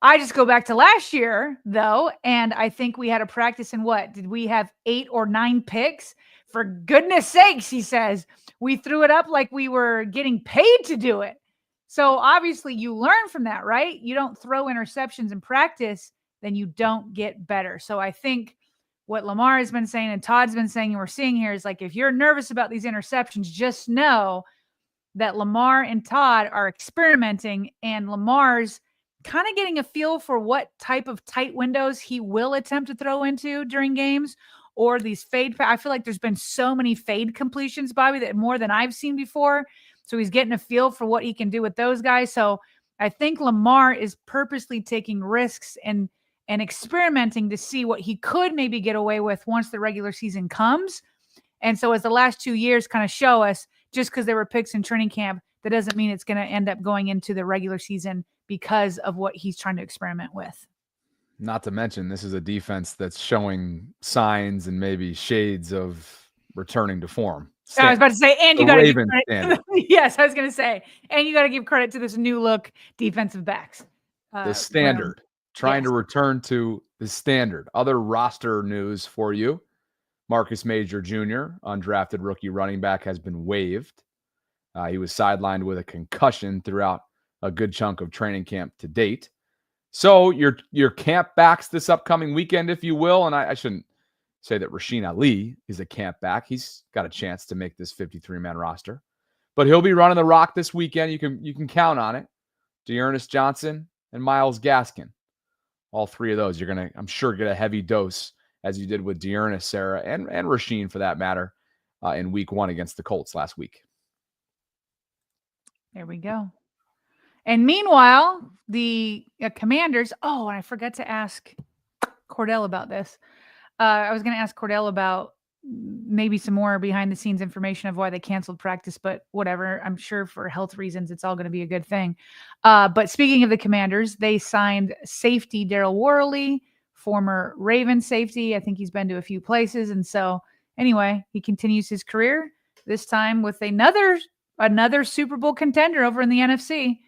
I just go back to last year, though, and I think we had a practice in what? Did we have 8 or 9 picks? For goodness sakes, he says, we threw it up like we were getting paid to do it. So obviously you learn from that, right? You don't throw interceptions in practice, then you don't get better. So I think what Lamar has been saying and Todd's been saying and we're seeing here is like, if you're nervous about these interceptions, just know that Lamar and Todd are experimenting and Lamar's kind of getting a feel for what type of tight windows he will attempt to throw into during games or these fade. I feel like there's been so many fade completions, Bobby, that more than I've seen before. So he's getting a feel for what he can do with those guys. So I think Lamar is purposely taking risks and experimenting to see what he could maybe get away with once the regular season comes. And so as the last 2 years kind of show us, just because there were picks in training camp, that doesn't mean it's going to end up going into the regular season because of what he's trying to experiment with. Not to mention, this is a defense that's showing signs and maybe shades of returning to form. I was about to say, and you got to give credit. Yes, I was going to say, and you got to give credit to this new look defensive backs. The standard, trying to return to the standard. Other roster news for you. Marcus Major Jr., undrafted rookie running back, has been waived. He was sidelined with a concussion throughout a good chunk of training camp to date. So your camp backs this upcoming weekend, if you will, and I shouldn't say that Rasheen Ali is a camp back. He's got a chance to make this 53-man roster. But he'll be running the rock this weekend. You can count on it. Dearness Johnson and Myles Gaskin. All 3 of those, you're going to, I'm sure, get a heavy dose, as you did with Dearness, Sarah, and Rasheen, for that matter, in week 1 against the Colts last week. There we go. And meanwhile, the Commanders, and I forgot to ask Cordell about this. I was going to ask Cordell about maybe some more behind the scenes information of why they canceled practice, but whatever. I'm sure for health reasons, it's all going to be a good thing. But speaking of the Commanders, they signed safety Daryl Worley, former Ravens safety. I think he's been to a few places. And so anyway, he continues his career, this time with another Super Bowl contender over in the NFC.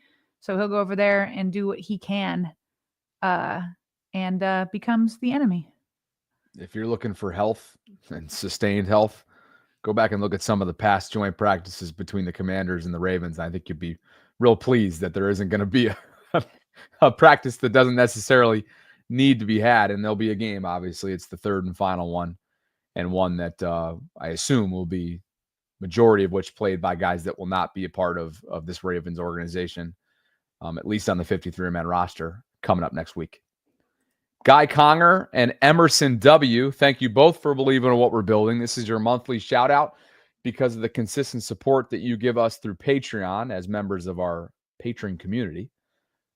So he'll go over there and do what he can and becomes the enemy. If you're looking for health and sustained health, go back and look at some of the past joint practices between the Commanders and the Ravens. I think you'd be real pleased that there isn't going to be a practice that doesn't necessarily need to be had, and there'll be a game. Obviously, it's the third and final one, and one that I assume will be majority of which played by guys that will not be a part of this Ravens organization. At least on the 53-man roster coming up next week. Guy Conger and Emerson W., thank you both for believing in what we're building. This is your monthly shout out because of the consistent support that you give us through Patreon as members of our patron community.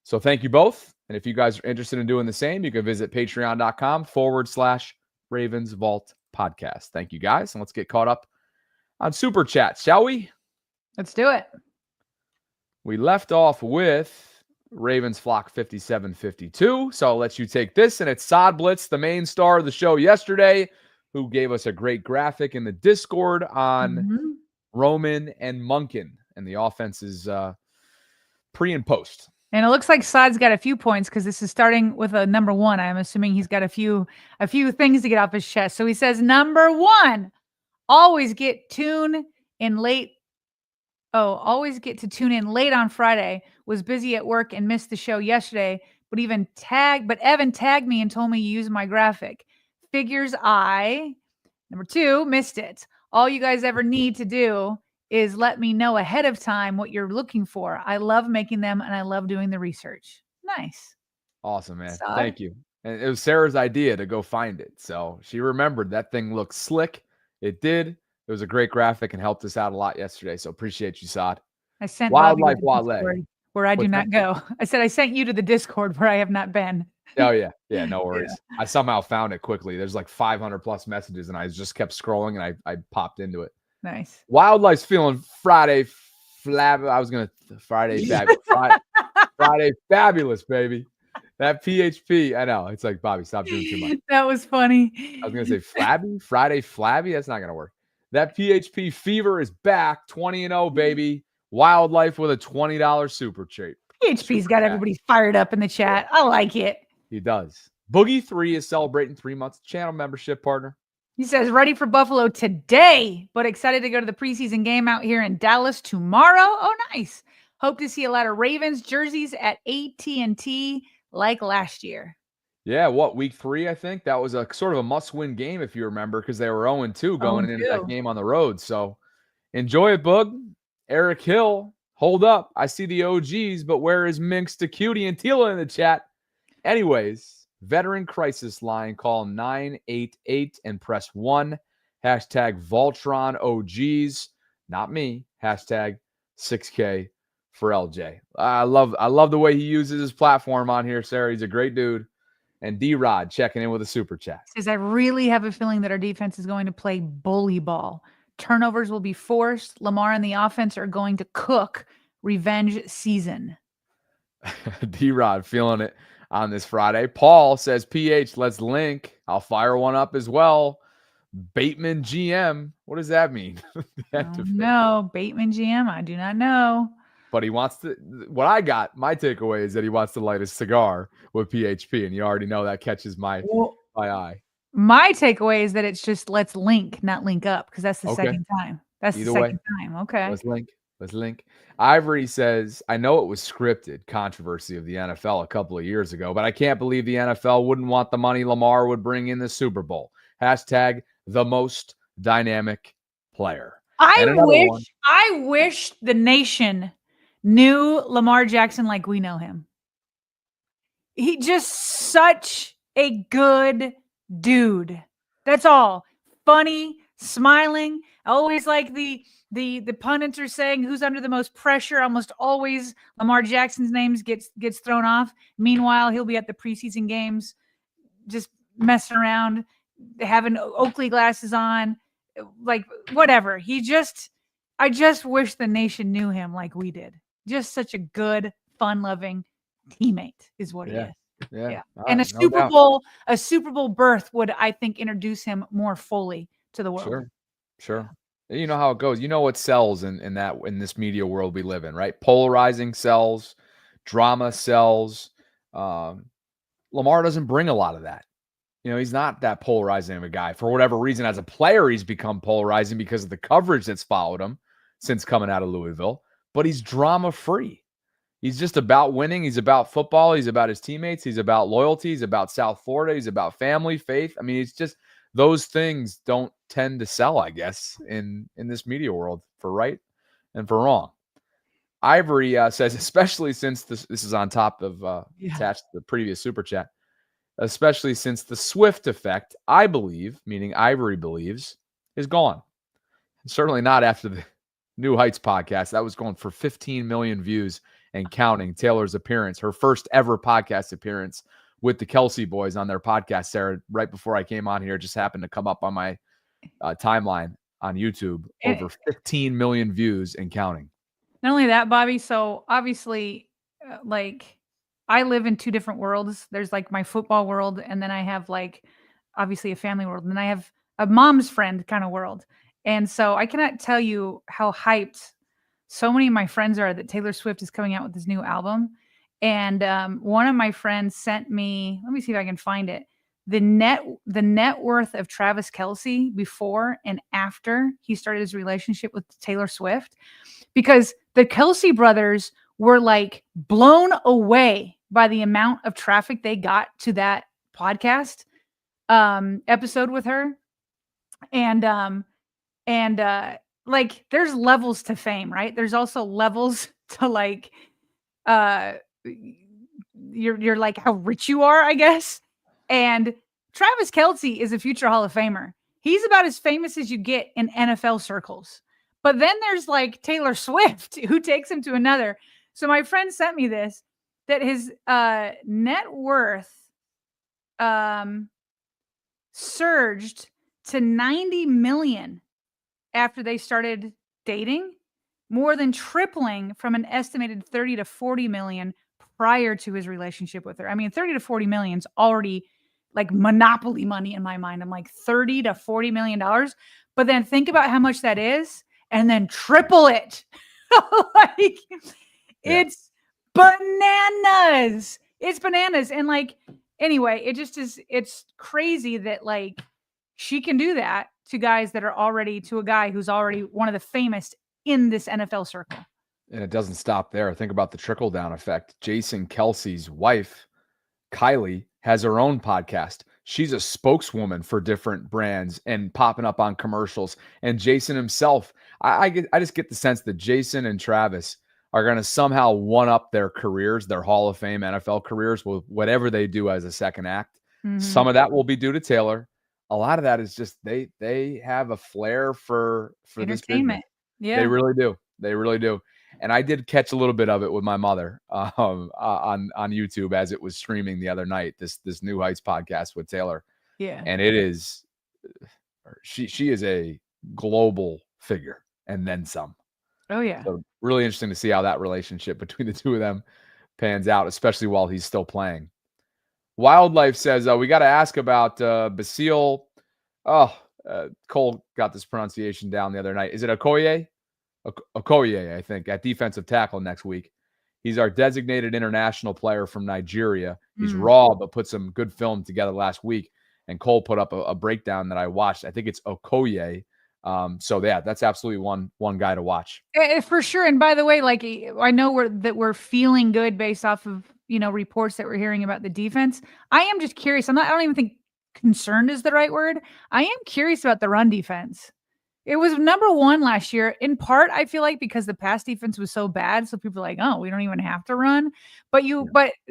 So thank you both. And if you guys are interested in doing the same, you can visit patreon.com/RavensVault podcast. Thank you guys. And let's get caught up on Super Chat, shall we? Let's do it. We left off with Ravens Flock 5752. So I'll let you take this. And it's Sod Blitz, the main star of the show yesterday, who gave us a great graphic in the Discord on Roman and Monken and the offense's pre and post. And it looks like Sod's got a few points because this is starting with a number 1. I'm assuming he's got a few things to get off his chest. So he says, number 1, always get to tune in late on Friday. Was busy at work and missed the show yesterday. but Evan tagged me and told me to use my graphic. Figures I, number 2, missed it. All you guys ever need to do is let me know ahead of time what you're looking for. I love making them and I love doing the research. Nice. Awesome, man. Solid. Thank you. And it was Sarah's idea to go find it. So she remembered that thing looked slick. It did. It was a great graphic and helped us out a lot yesterday. So appreciate you, Sod. I sent Bobby Wildlife to the Wale. Discord where I do What's not go. I said I sent you to the Discord where I have not been. Oh, yeah. Yeah, no worries. I somehow found it quickly. There's like 500 plus messages, and I just kept scrolling, and I popped into it. Nice. Wildlife's feeling Friday Friday fabulous, baby. That PHP, I know. It's like, Bobby, stop doing too much. That was funny. I was going to say Friday flabby. That's not going to work. That PHP fever is back. 20-0, baby. Wildlife with a $20 super treat. PHP's got everybody fired up in the chat. I like it. He does. Boogie 3 is celebrating 3 months channel membership partner. He says, ready for Buffalo today, but excited to go to the preseason game out here in Dallas tomorrow. Oh, nice. Hope to see a lot of Ravens jerseys at AT&T like last year. Yeah, week 3, I think? That was a sort of a must-win game, if you remember, because they were 0-2 going into that game on the road. So enjoy it, Boog. Eric Hill, hold up. I see the OGs, but where is Minx to Cutie and Tila in the chat? Anyways, veteran crisis line, call 988 and press 1. Hashtag Voltron OGs. Not me. Hashtag 6K for LJ. I love the way he uses his platform on here, Sarah. He's a great dude. And D-Rod checking in with a super chat. Says, I really have a feeling that our defense is going to play bully ball. Turnovers will be forced. Lamar and the offense are going to cook revenge season. D-Rod feeling it on this Friday. Paul says, PH, let's link. I'll fire one up as well. Bateman GM. What does that mean? No, Bateman GM. I do not know. But he wants to, what I got, my takeaway is that he wants to light a cigar with PHP. And you already know that catches my eye. My takeaway is that it's just let's link, not link up, because that's the second time. That's Either the way, second time. Okay. Let's link. Ivory says, I know it was scripted, controversy of the NFL a couple of years ago, but I can't believe the NFL wouldn't want the money Lamar would bring in the Super Bowl. Hashtag the most dynamic player. I wish the nation knew Lamar Jackson like we know him. He just such a good dude. That's all. Funny, smiling. Always like the pundits are saying who's under the most pressure. Almost always Lamar Jackson's names gets thrown off. Meanwhile, he'll be at the preseason games just messing around, having Oakley glasses on, like whatever. I just wish the nation knew him like we did. Just such a good, fun-loving teammate is what he is. Yeah. And a Super Bowl berth would, I think, introduce him more fully to the world. Sure. You know how it goes. You know what sells in this media world we live in, right? Polarizing sells, drama sells. Lamar doesn't bring a lot of that. You know, he's not that polarizing of a guy. For whatever reason, as a player, he's become polarizing because of the coverage that's followed him since coming out of Louisville. But he's drama-free. He's just about winning. He's about football. He's about his teammates. He's about loyalty. He's about South Florida. He's about family, faith. I mean, it's just those things don't tend to sell, I guess, in this media world for right and for wrong. Ivory says, especially since this is on top of attached to the previous super chat, especially since the Swift effect, I believe, meaning Ivory believes, is gone. Certainly not after the New Heights podcast. That was going for 15 million views and counting. Taylor's appearance, her first ever podcast appearance with the Kelsey boys on their podcast, Sarah, right before I came on here, just happened to come up on my timeline on YouTube. Over 15 million views and counting. Not only that, Bobby, so obviously, like, I live in two different worlds. There's like my football world, and then I have like obviously a family world, and then I have a mom's friend kind of world. And so I cannot tell you how hyped so many of my friends are that Taylor Swift is coming out with this new album. And one of my friends sent me, let me see if I can find it, the net worth of Travis Kelce before and after he started his relationship with Taylor Swift, because the Kelce brothers were like blown away by the amount of traffic they got to that podcast episode with her. And like there's levels to fame, right? There's also levels to like you're like how rich you are, I guess. And Travis Kelce is a future Hall of Famer. He's about as famous as you get in NFL circles. But then there's like Taylor Swift, who takes him to another. So my friend sent me this, that his net worth surged to 90 million after they started dating, more than tripling from an estimated 30 to 40 million prior to his relationship with her. I mean, 30 to 40 million is already like monopoly money in my mind. I'm like 30 to 40 million dollars. But then think about how much that is and then triple it. Like it's bananas. It's bananas. And like, anyway, it just is, it's crazy that like she can do that to guys that are already, to a guy who's already one of the famous in this NFL circle. And it doesn't stop there. Think about the trickle down effect. Jason Kelce's wife, Kylie, has her own podcast. She's a spokeswoman for different brands and popping up on commercials. And Jason himself, I just get the sense that Jason and Travis are going to somehow one up their careers, their Hall of Fame NFL careers, with whatever they do as a second act. Mm-hmm. Some of that will be due to Taylor. A lot of that is just they have a flair for entertainment. Yeah, they really do. They really do. And I did catch a little bit of it with my mother on YouTube as it was streaming the other night. This New Heights podcast with Taylor. Yeah, and it is she is a global figure and then some. Oh yeah. So really interesting to see how that relationship between the two of them pans out, especially while he's still playing. Wildlife says we got to ask about Basile. Cole got this pronunciation down the other night. Is it Okoye? Okoye, I think, at defensive tackle next week. He's our designated international player from Nigeria. He's raw, but put some good film together last week. And Cole put up a breakdown that I watched. I think it's Okoye. So yeah, that's absolutely one guy to watch for sure. And by the way, like I know we're feeling good based off of reports that we're hearing about the defense. I am just curious. I don't even think concerned is the right word. I am curious about the run defense. It was number one last year, in part, I feel like, because the pass defense was so bad. So people are like, oh, we don't even have to run. But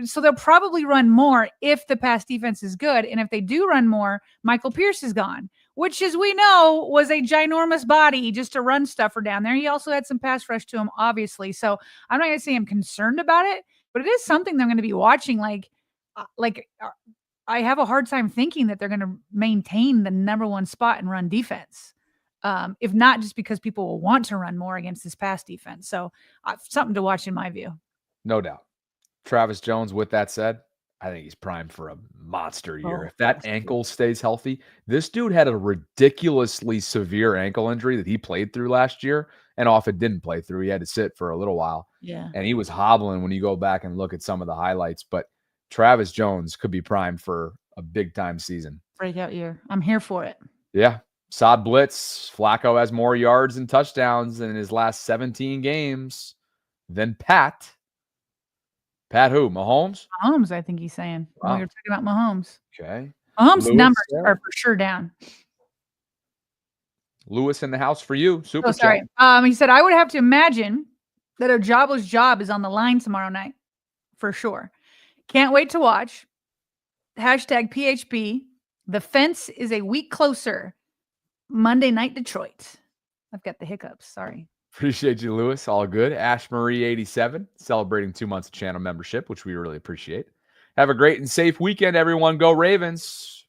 so they'll probably run more if the pass defense is good. And if they do run more, Michael Pierce is gone, which, as we know, was a ginormous body just to run stuffer down there. He also had some pass rush to him, obviously. So I'm not going to say I'm concerned about it, but it is something they're going to be watching. Like I have a hard time thinking that they're going to maintain the number one spot in run defense. If not just because people will want to run more against this pass defense. So something to watch in my view. No doubt. Travis Jones, with that said, I think he's primed for a monster year. If that ankle stays healthy, this dude had a ridiculously severe ankle injury that he played through last year and often didn't play through. He had to sit for a little while. Yeah. And he was hobbling when you go back and look at some of the highlights. But Travis Jones could be primed for a big time season. Breakout year. I'm here for it. Yeah. Sod blitz. Flacco has more yards and touchdowns in his last 17 games than Pat. Pat who? Mahomes? Mahomes, I think he's saying. Wow. You're talking about Mahomes. Okay. Mahomes' numbers are for sure down. Lewis in the house for you. Super sorry. He said, I would have to imagine that a jobless job is on the line tomorrow night. For sure. Can't wait to watch. Hashtag PHP. The fence is a week closer. Monday night Detroit. I've got the hiccups. Sorry. Appreciate you, Lewis. All good. Ash Marie 87 celebrating 2 months of channel membership, which we really appreciate. Have a great and safe weekend, everyone. Go Ravens.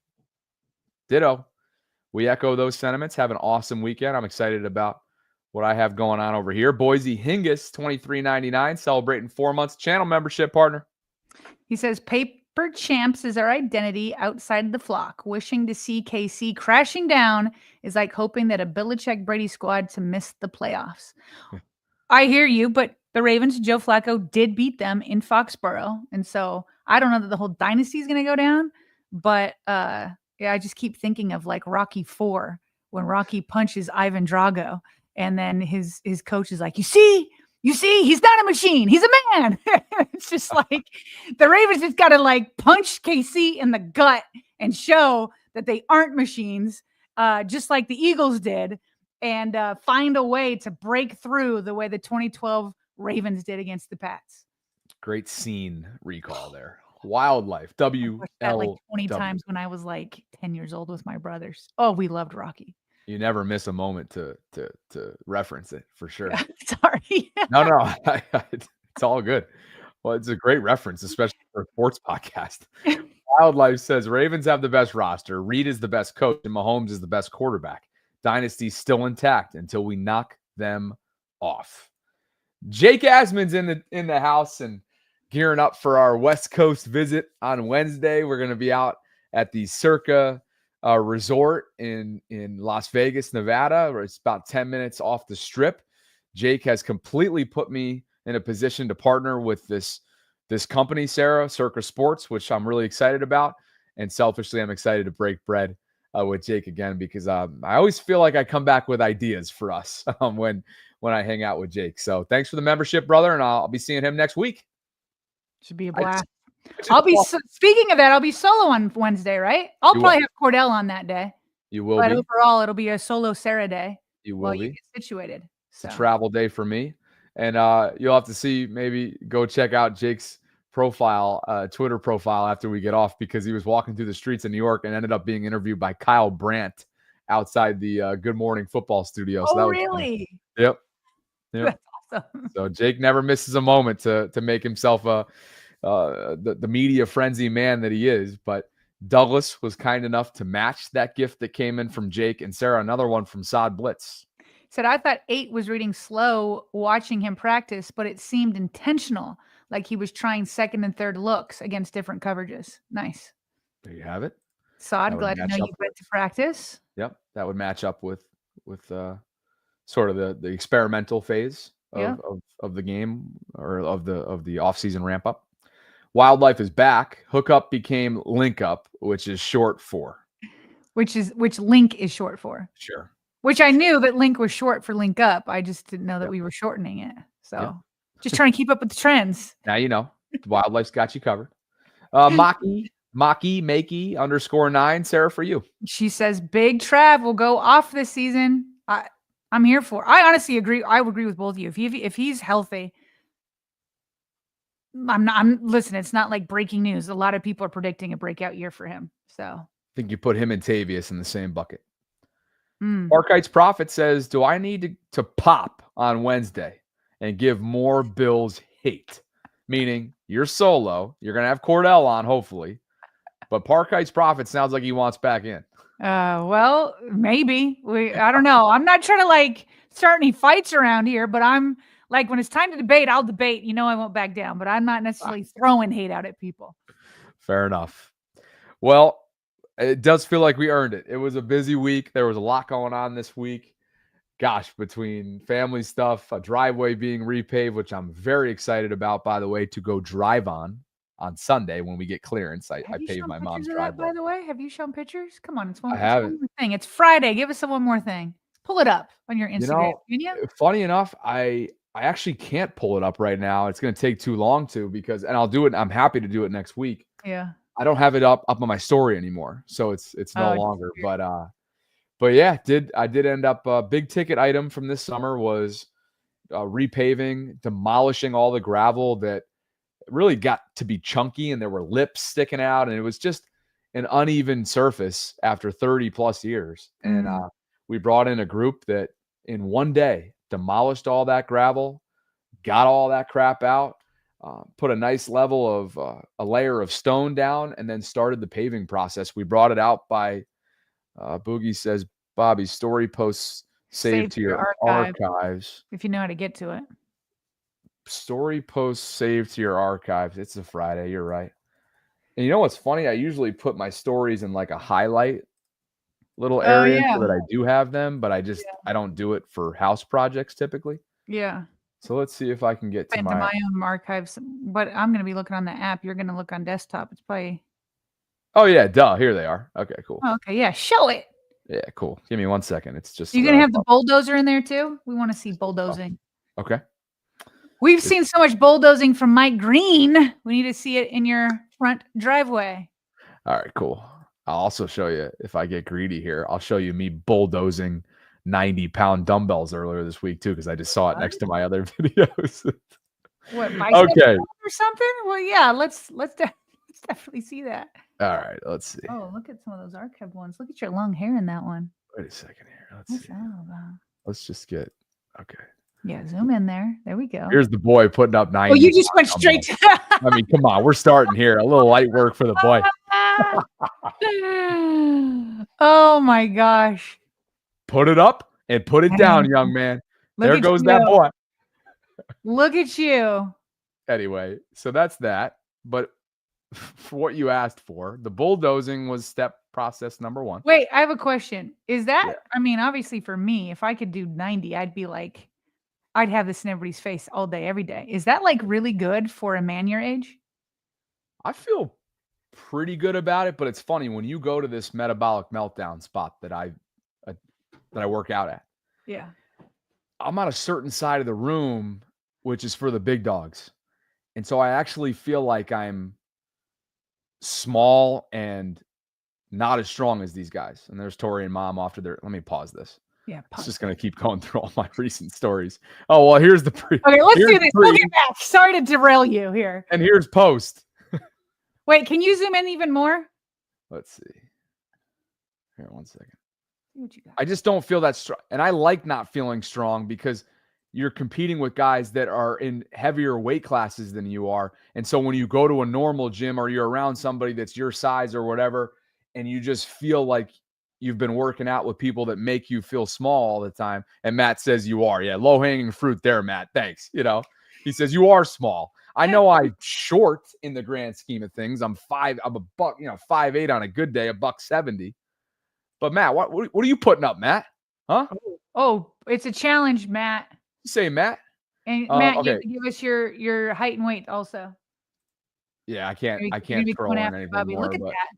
Ditto. We echo those sentiments. Have an awesome weekend. I'm excited about what I have going on over here. Boise Hingis, $23.99, celebrating 4 months channel membership, partner. He says, paper champs is our identity outside the flock. Wishing to see KC crashing down is like hoping that a Belichick Brady squad to miss the playoffs. I hear you, but the Ravens, Joe Flacco, did beat them in Foxborough. And so I don't know that the whole dynasty is going to go down, but yeah, I just keep thinking of like Rocky IV when Rocky punches Ivan Drago and then his coach is like, you see, You see, he's not a machine. He's a man. It's just like the Ravens just got to like punch KC in the gut and show that they aren't machines, just like the Eagles did, and find a way to break through the way the 2012 Ravens did against the Pats. Great scene recall there. Wildlife. WL. That like 20 times when I was like 10 years old with my brothers. Oh, we loved Rocky. You never miss a moment to reference it for sure. Sorry. No, it's all good. Well, it's a great reference, especially for a sports podcast. Wildlife says Ravens have the best roster. Reed is the best coach, and Mahomes is the best quarterback. Dynasty's still intact until we knock them off. Jake Asman's in the house and gearing up for our West Coast visit on Wednesday. We're going to be out at the Circa resort in Las Vegas, Nevada, where it's about 10 minutes off the strip. Jake has completely put me in a position to partner with this company, Sarah, Circa Sports, which I'm really excited about. And selfishly, I'm excited to break bread with Jake again, because I always feel like I come back with ideas for us when I hang out with Jake. So thanks for the membership, brother. And I'll be seeing him next week. Should be a blast. Speaking of that, I'll be solo on Wednesday, right? I'll probably have Cordell on that day. You will but be. Overall, it'll be a solo Sarah day. You will be. You get situated. So. It's a travel day for me. And you'll have to see, maybe go check out Jake's profile, Twitter profile after we get off, because he was walking through the streets of New York and ended up being interviewed by Kyle Brandt outside the Good Morning Football studio. So that was really? Fun. Yep. That's awesome. So Jake never misses a moment to make himself the media frenzy man that he is. But Douglas was kind enough to match that gift that came in from Jake, and Sarah, another one from Sod Blitz. Said, I thought 8 was reading slow watching him practice, but it seemed intentional, like he was trying second and third looks against different coverages. Nice. There you have it. Sod, glad to know you went to practice. Yep, that would match up with sort of the experimental phase of the game, or of the off-season ramp up. Wildlife is back. Hookup became link up, which is short for. Which link is short for. Sure. Which I knew that link was short for link up. I just didn't know that we were shortening it. So just trying to keep up with the trends. Now you know. Wildlife's got you covered. Maki _9, Sarah, for you. She says Big Trav will go off this season. I'm here for. I honestly agree. I would agree with both of you. If he's healthy, listen, it's not like breaking news. A lot of people are predicting a breakout year for him. So I think you put him and Tavius in the same bucket. Archites Prophet says, do I need to pop on Wednesday and give more Bills hate? Meaning you're solo. You're going to have Cordell on, hopefully. But Parkite's Prophet sounds like he wants back in. Well, maybe. I don't know. I'm not trying to like start any fights around here, but I'm like, when it's time to debate, I'll debate. You know, I won't back down, but I'm not necessarily throwing hate out at people. Fair enough. Well, it does feel like we earned it. It was a busy week. There was a lot going on this week. Gosh, between family stuff, a driveway being repaved, which I'm very excited about, by the way, to go drive on Sunday when we get clearance. I paved my mom's driveway. By the way, have you shown pictures? Come on, it's one more thing. It's Friday. Give us one more thing. Pull it up on your Instagram. Funny enough, I actually can't pull it up right now. It's going to take too long and I'll do it. I'm happy to do it next week. Yeah. I don't have it up on my story anymore, so it's no longer. But yeah, I did end up a big ticket item from this summer was repaving, demolishing all the gravel that really got to be chunky, and there were lips sticking out, and it was just an uneven surface after 30 plus years. And we brought in a group that in one day demolished all that gravel, got all that crap out. Put a nice level of a layer of stone down, and then started the paving process. We brought it out by Boogie says, Bobby, story posts saved to your archives. If you know how to get to it. Story posts saved to your archives. It's a Friday. You're right. And you know what's funny? I usually put my stories in like a highlight little area so that I do have them, but I don't do it for house projects typically. Yeah. So let's see if I can get to my own archives. But I'm going to be looking on the app. You're going to look on desktop. It's probably. Oh yeah, duh. Here they are. Okay, cool. Oh, okay, yeah. Show it. Yeah, cool. Give me 1 second. It's just. You're going to have the bulldozer in there too. We want to see bulldozing. Okay. We've seen so much bulldozing from Mike Green. We need to see it in your front driveway. All right, cool. I'll also show you, if I get greedy here, I'll show you me bulldozing 90-pound dumbbells earlier this week too, because I just saw it next to my other videos. What, Okay. or something? Well, yeah, let's definitely see that. All right, let's see. Oh, look at some of those archived ones. Look at your long hair in that one. Wait a second here. Let's What's see. that all about? Let's just get okay. Yeah, zoom in there. There we go. Here's the boy putting up 90. Oh, you just went straight to I mean, come on, we're starting here. A little light work for the boy. Oh my gosh. Put it up and put it down, young man. Look There at goes you. that boy. Look at you. Anyway, so that's that. But for what you asked for, the bulldozing was step process number 1. Wait, I have a question. Is that, Yeah. I mean, obviously for me, if I could do 90, I'd be like, I'd have this in everybody's face all day, every day. Is that like really good for a man your age? I feel pretty good about it, but it's funny when you go to this metabolic meltdown spot that I work out at. Yeah. I'm on a certain side of the room, which is for the big dogs. And so I actually feel like I'm small and not as strong as these guys. And there's Tori and Mom off to their, let me pause this. Yeah. It's just going to keep going through all my recent stories. Oh, well, here's the pre. Okay, let's here's do this. We'll get back. Sorry to derail you here. And here's post. Wait, can you zoom in even more? Let's see. Here, one second. See what you got. I just don't feel that strong. And I like not feeling strong because you're competing with guys that are in heavier weight classes than you are. And so when you go to a normal gym or you're around somebody that's your size or whatever, and you just feel like you've been working out with people that make you feel small all the time. And Matt says you are. Yeah, low-hanging fruit there, Matt. Thanks. You know, he says you are small. I know I'm short in the grand scheme of things. I'm a buck, 5'8" on a good day, $170. But Matt, what are you putting up, Matt? Huh? Oh, it's a challenge, Matt. Say, Matt. And Matt, you okay. have to give us your height and weight also. Yeah, I can't You're throw in going after anything Bobby. more. Look at But that.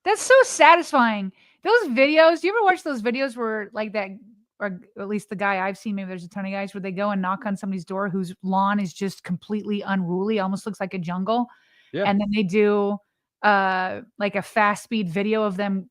That's so satisfying. Those videos, do you ever watch those videos where like that, or at least the guy I've seen, maybe there's a ton of guys where they go and knock on somebody's door whose lawn is just completely unruly, almost looks like a jungle. Yeah. And then they do like a fast speed video of them,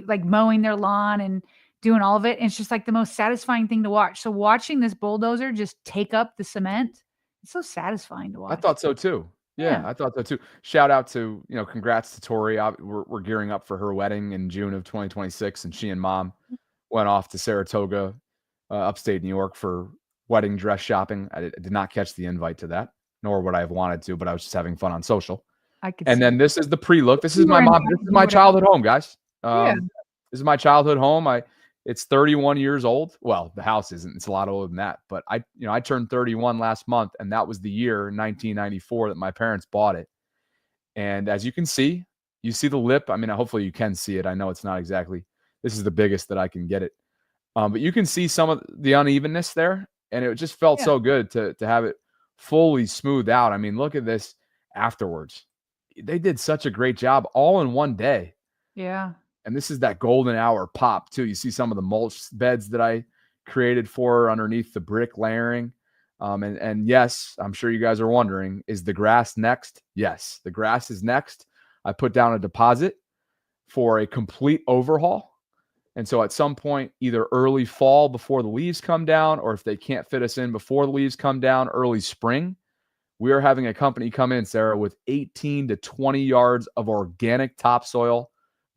like mowing their lawn and doing all of it. And it's just like the most satisfying thing to watch. So watching this bulldozer just take up the cement, it's so satisfying to watch. I thought so too. Yeah, I thought so too. Shout out to, congrats to Tori. We're gearing up for her wedding in June of 2026. And she and Mom went off to Saratoga, upstate New York for wedding dress shopping. I did not catch the invite to that, nor would I have wanted to, but I was just having fun on social. And then this is the pre-look. This is my mom. This is my childhood home, guys. Yeah. This is my childhood home. It's 31 years old. Well, the house isn't. It's a lot older than that. But I turned 31 last month, and that was the year 1994 that my parents bought it. And as you can see, you see the lip. I mean, hopefully you can see it. I know it's not exactly. This is the biggest that I can get it. But you can see some of the unevenness there, and it just felt so good to have it fully smoothed out. I mean, look at this afterwards. They did such a great job all in one day. Yeah. And this is that golden hour pop too. You see some of the mulch beds that I created for her underneath the brick layering. And yes, I'm sure you guys are wondering, is the grass next? Yes, the grass is next. I put down a deposit for a complete overhaul. And so at some point, either early fall before the leaves come down, or if they can't fit us in before the leaves come down, early spring, we are having a company come in, Sarah, with 18 to 20 yards of organic topsoil,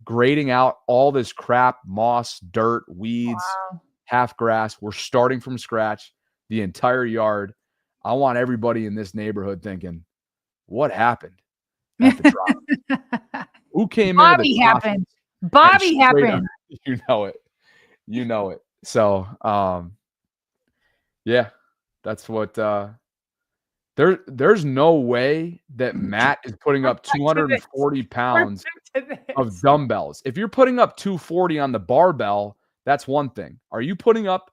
grading out all this crap, moss, dirt, weeds, half grass. We're starting from scratch, the entire yard. I want everybody in this neighborhood thinking, what happened at the drop? Who came in? Bobby happened. Bobby happened. You know it. You know it. So, yeah, that's what there's no way that Matt is putting up 240 pounds of dumbbells. If you're putting up 240 on the barbell, that's one thing. Are you putting up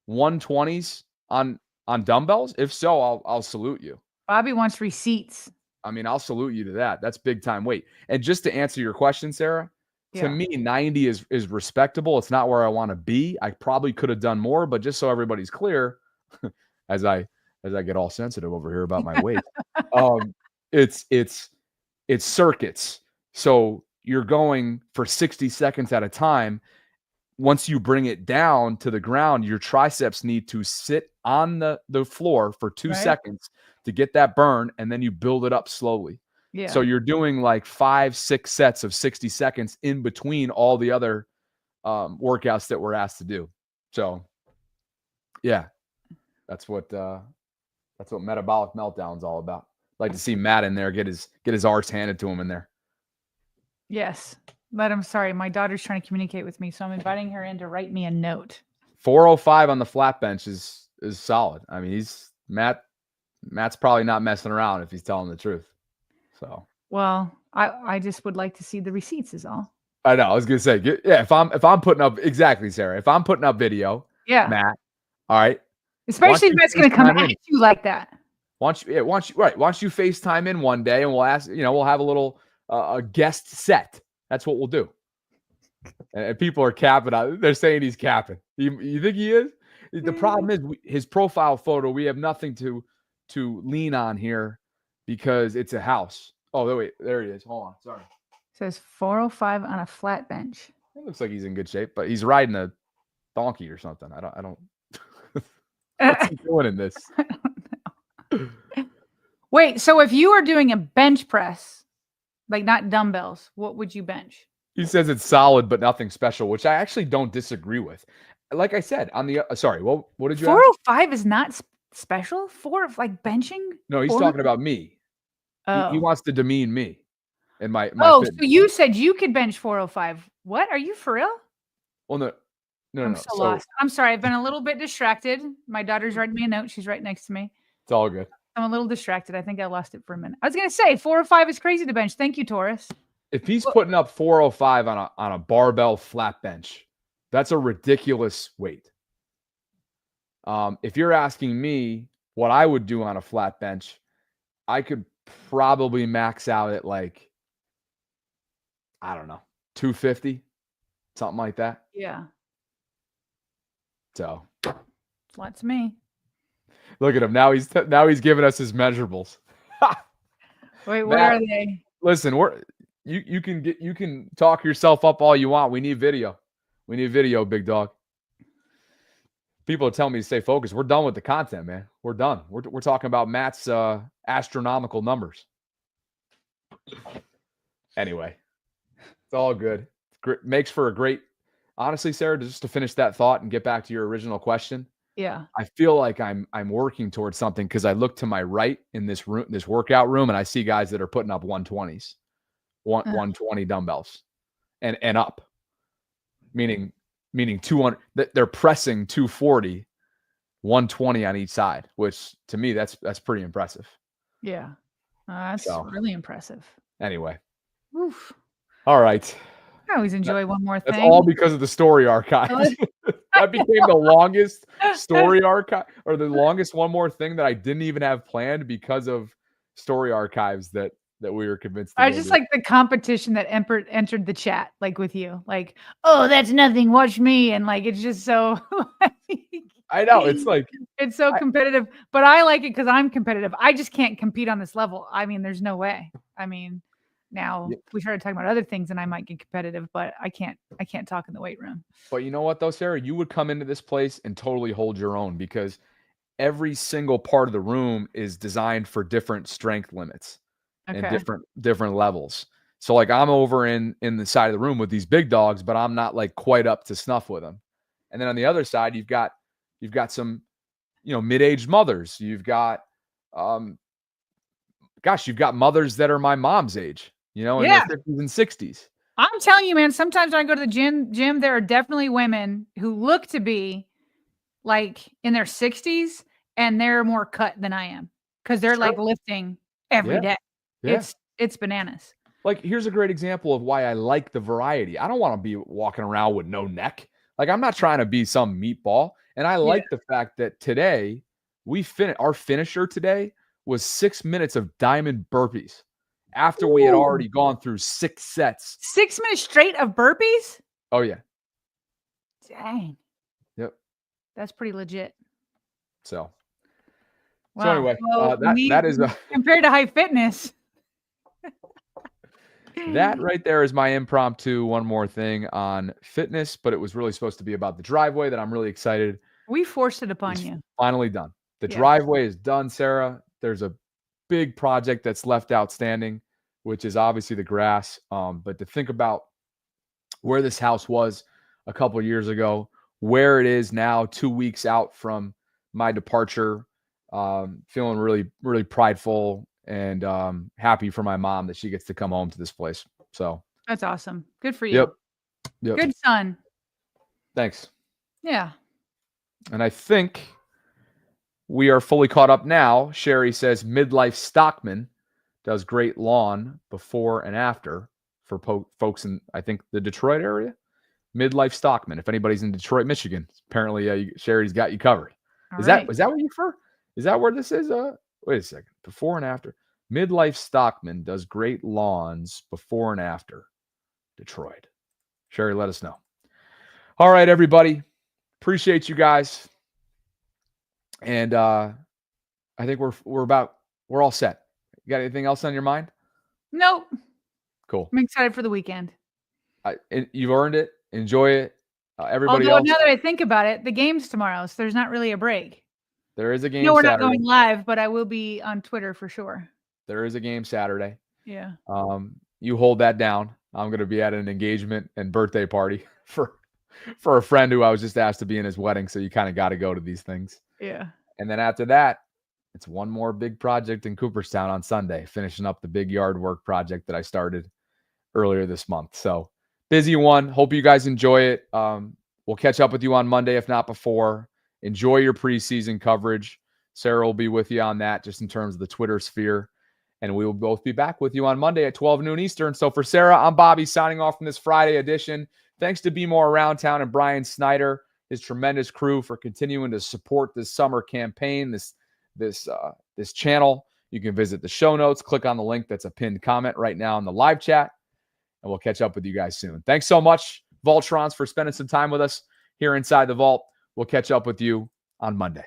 120s on dumbbells? If so, I'll salute you. Bobby wants receipts. I mean, I'll salute you to that. That's big time weight. And just to answer your question, Sarah, to me, 90 is respectable. It's not where I want to be. I probably could have done more, but just so everybody's clear, as I get all sensitive over here about my weight. It's circuits. So you're going for 60 seconds at a time. Once you bring it down to the ground, your triceps need to sit on the floor for 2 seconds to get that burn, and then you build it up slowly. Yeah. So you're doing like 5-6 sets of 60 seconds in between all the other workouts that we're asked to do. So yeah, that's what metabolic meltdown's all about. Like to see Matt in there get his arse handed to him in there. Yes. But I'm sorry, my daughter's trying to communicate with me, so I'm inviting her in to write me a note. 405 on the flat bench is solid. I mean, Matt's probably not messing around if he's telling the truth. So, well, I just would like to see the receipts is all. I know. I was gonna say, if I'm putting up exactly, Sarah. If I'm putting up video, Matt. All right. Especially if Matt's gonna come at you like that. Why don't you FaceTime in one day and we'll ask, we'll have a little a guest set. That's what we'll do. And people are capping out. They're saying he's capping. You think he is? The problem is his profile photo. We have nothing to lean on here because it's a house. Oh, wait, there he is. Hold on. Sorry. It says 405 on a flat bench. It looks like he's in good shape, but he's riding a donkey or something. I don't. What's he doing in this? I don't know. Wait, so if you were doing a bench press, like not dumbbells, what would you bench? He says it's solid, but nothing special, which I actually don't disagree with. Like I said, on the sorry, what did you? 405 is not special. Like benching. No, he's talking about me. Oh. He wants to demean me and my. Oh, fitness. so you said you could bench 405. What? Are you for real? Well, no. I'm so lost. I'm sorry. I've been a little bit distracted. My daughter's writing me a note. She's right next to me. It's all good. I'm a little distracted. I think I lost it for a minute. I was going to say 405 is crazy to bench. Thank you, Taurus. If he's putting up 405 on a barbell flat bench, that's a ridiculous weight. If you're asking me what I would do on a flat bench, I could probably max out at like, I don't know, 250, something like that. Yeah. So that's me. Look at him now. He's giving us his measurables. Wait, what are they? Listen, you can talk yourself up all you want. We need video. We need video, big dog. People are telling me to stay focused. We're done with the content, man. We're done. We're talking about Matt's astronomical numbers. Anyway, it's all good. Makes for a great. Honestly, Sarah, just to finish that thought and get back to your original question. Yeah. I feel like I'm working towards something because I look to my right in this room, this workout room, and I see guys that are putting up 120s, 120 dumbbells, and up, meaning 200. They're pressing 240, 120 on each side, which to me that's pretty impressive. Yeah, that's really impressive. Anyway, oof. All right. I always enjoy one more thing. That's all because of the story archive. That became the longest story archive, or the longest one more thing that I didn't even have planned because of story archives that we were convinced. I just like the competition that entered the chat, like with you, like, oh, that's nothing. Watch me, and like it's just so. I know it's like it's so competitive, but I like it because I'm competitive. I just can't compete on this level. I mean, there's no way. I mean. Now, if we started talking about other things, and I might get competitive, but I can't talk in the weight room. But you know what, though, Sarah? You would come into this place and totally hold your own because every single part of the room is designed for different strength limits and different levels. So, like, I'm over in the side of the room with these big dogs, but I'm not like quite up to snuff with them. And then on the other side, you've got some, mid-aged mothers. You've got, you've got mothers that are my mom's age. In their 50s and 60s. I'm telling you, man, sometimes when I go to the gym, there are definitely women who look to be like in their 60s and they're more cut than I am because they're like lifting every day. Yeah. It's bananas. Like, here's a great example of why I like the variety. I don't want to be walking around with no neck. Like, I'm not trying to be some meatball. And I like the fact that today our finisher today was 6 minutes of diamond burpees. After we had already gone through 6 sets. 6 minutes straight of burpees? Oh, yeah. Dang. Yep. That's pretty legit. So, So anyway, Well, that is compared to high fitness. that right there is my impromptu. One more thing on fitness, but it was really supposed to be about the driveway that I'm really excited. We forced it upon It's you. finally done. The Yes. driveway is done, Sarah. There's a big project that's left outstanding, which is obviously the grass. But to think about where this house was a couple of years ago, where it is now, 2 weeks out from my departure, feeling really, really prideful and happy for my mom that she gets to come home to this place. So That's awesome. Good for you. Yep. Good son. Thanks. Yeah. And I think we are fully caught up now. Sherry says midlife Stockman does great lawn before and after for folks in, I think, the Detroit area. Midlife Stockman. If anybody's in Detroit, Michigan, apparently Sherry's got you covered. Is that what you refer? Is that where this is? Wait a second. Before and after. Midlife Stockman does great lawns before and after Detroit. Sherry, let us know. All right, everybody. Appreciate you guys. And I think we're all set. You got anything else on your mind? Nope. Cool. I'm excited for the weekend. You've earned it. Enjoy it. Everybody Although else. now that I think about it, the game's tomorrow, so there's not really a break. There is a game. No, we're Saturday. not going live, but I will be on Twitter for sure. There is a game Saturday. Yeah. You hold that down. I'm going to be at an engagement and birthday party for a friend who I was just asked to be in his wedding. So you kind of got to go to these things. Yeah. And then after that, it's one more big project in Cooperstown on Sunday, finishing up the big yard work project that I started earlier this month. So busy one. Hope you guys enjoy it. We'll catch up with you on Monday, if not before. Enjoy your preseason coverage. Sarah will be with you on that, just in terms of the Twitter sphere. And we will both be back with you on Monday at 12 noon Eastern. So for Sarah, I'm Bobby signing off from this Friday edition. Thanks to Be More Around Town and Brian Snyder, his tremendous crew, for continuing to support this summer campaign, this channel. You can visit the show notes, click on the link that's a pinned comment right now in the live chat, and we'll catch up with you guys soon. Thanks so much, Vaultrons, for spending some time with us here inside the vault. We'll catch up with you on Monday.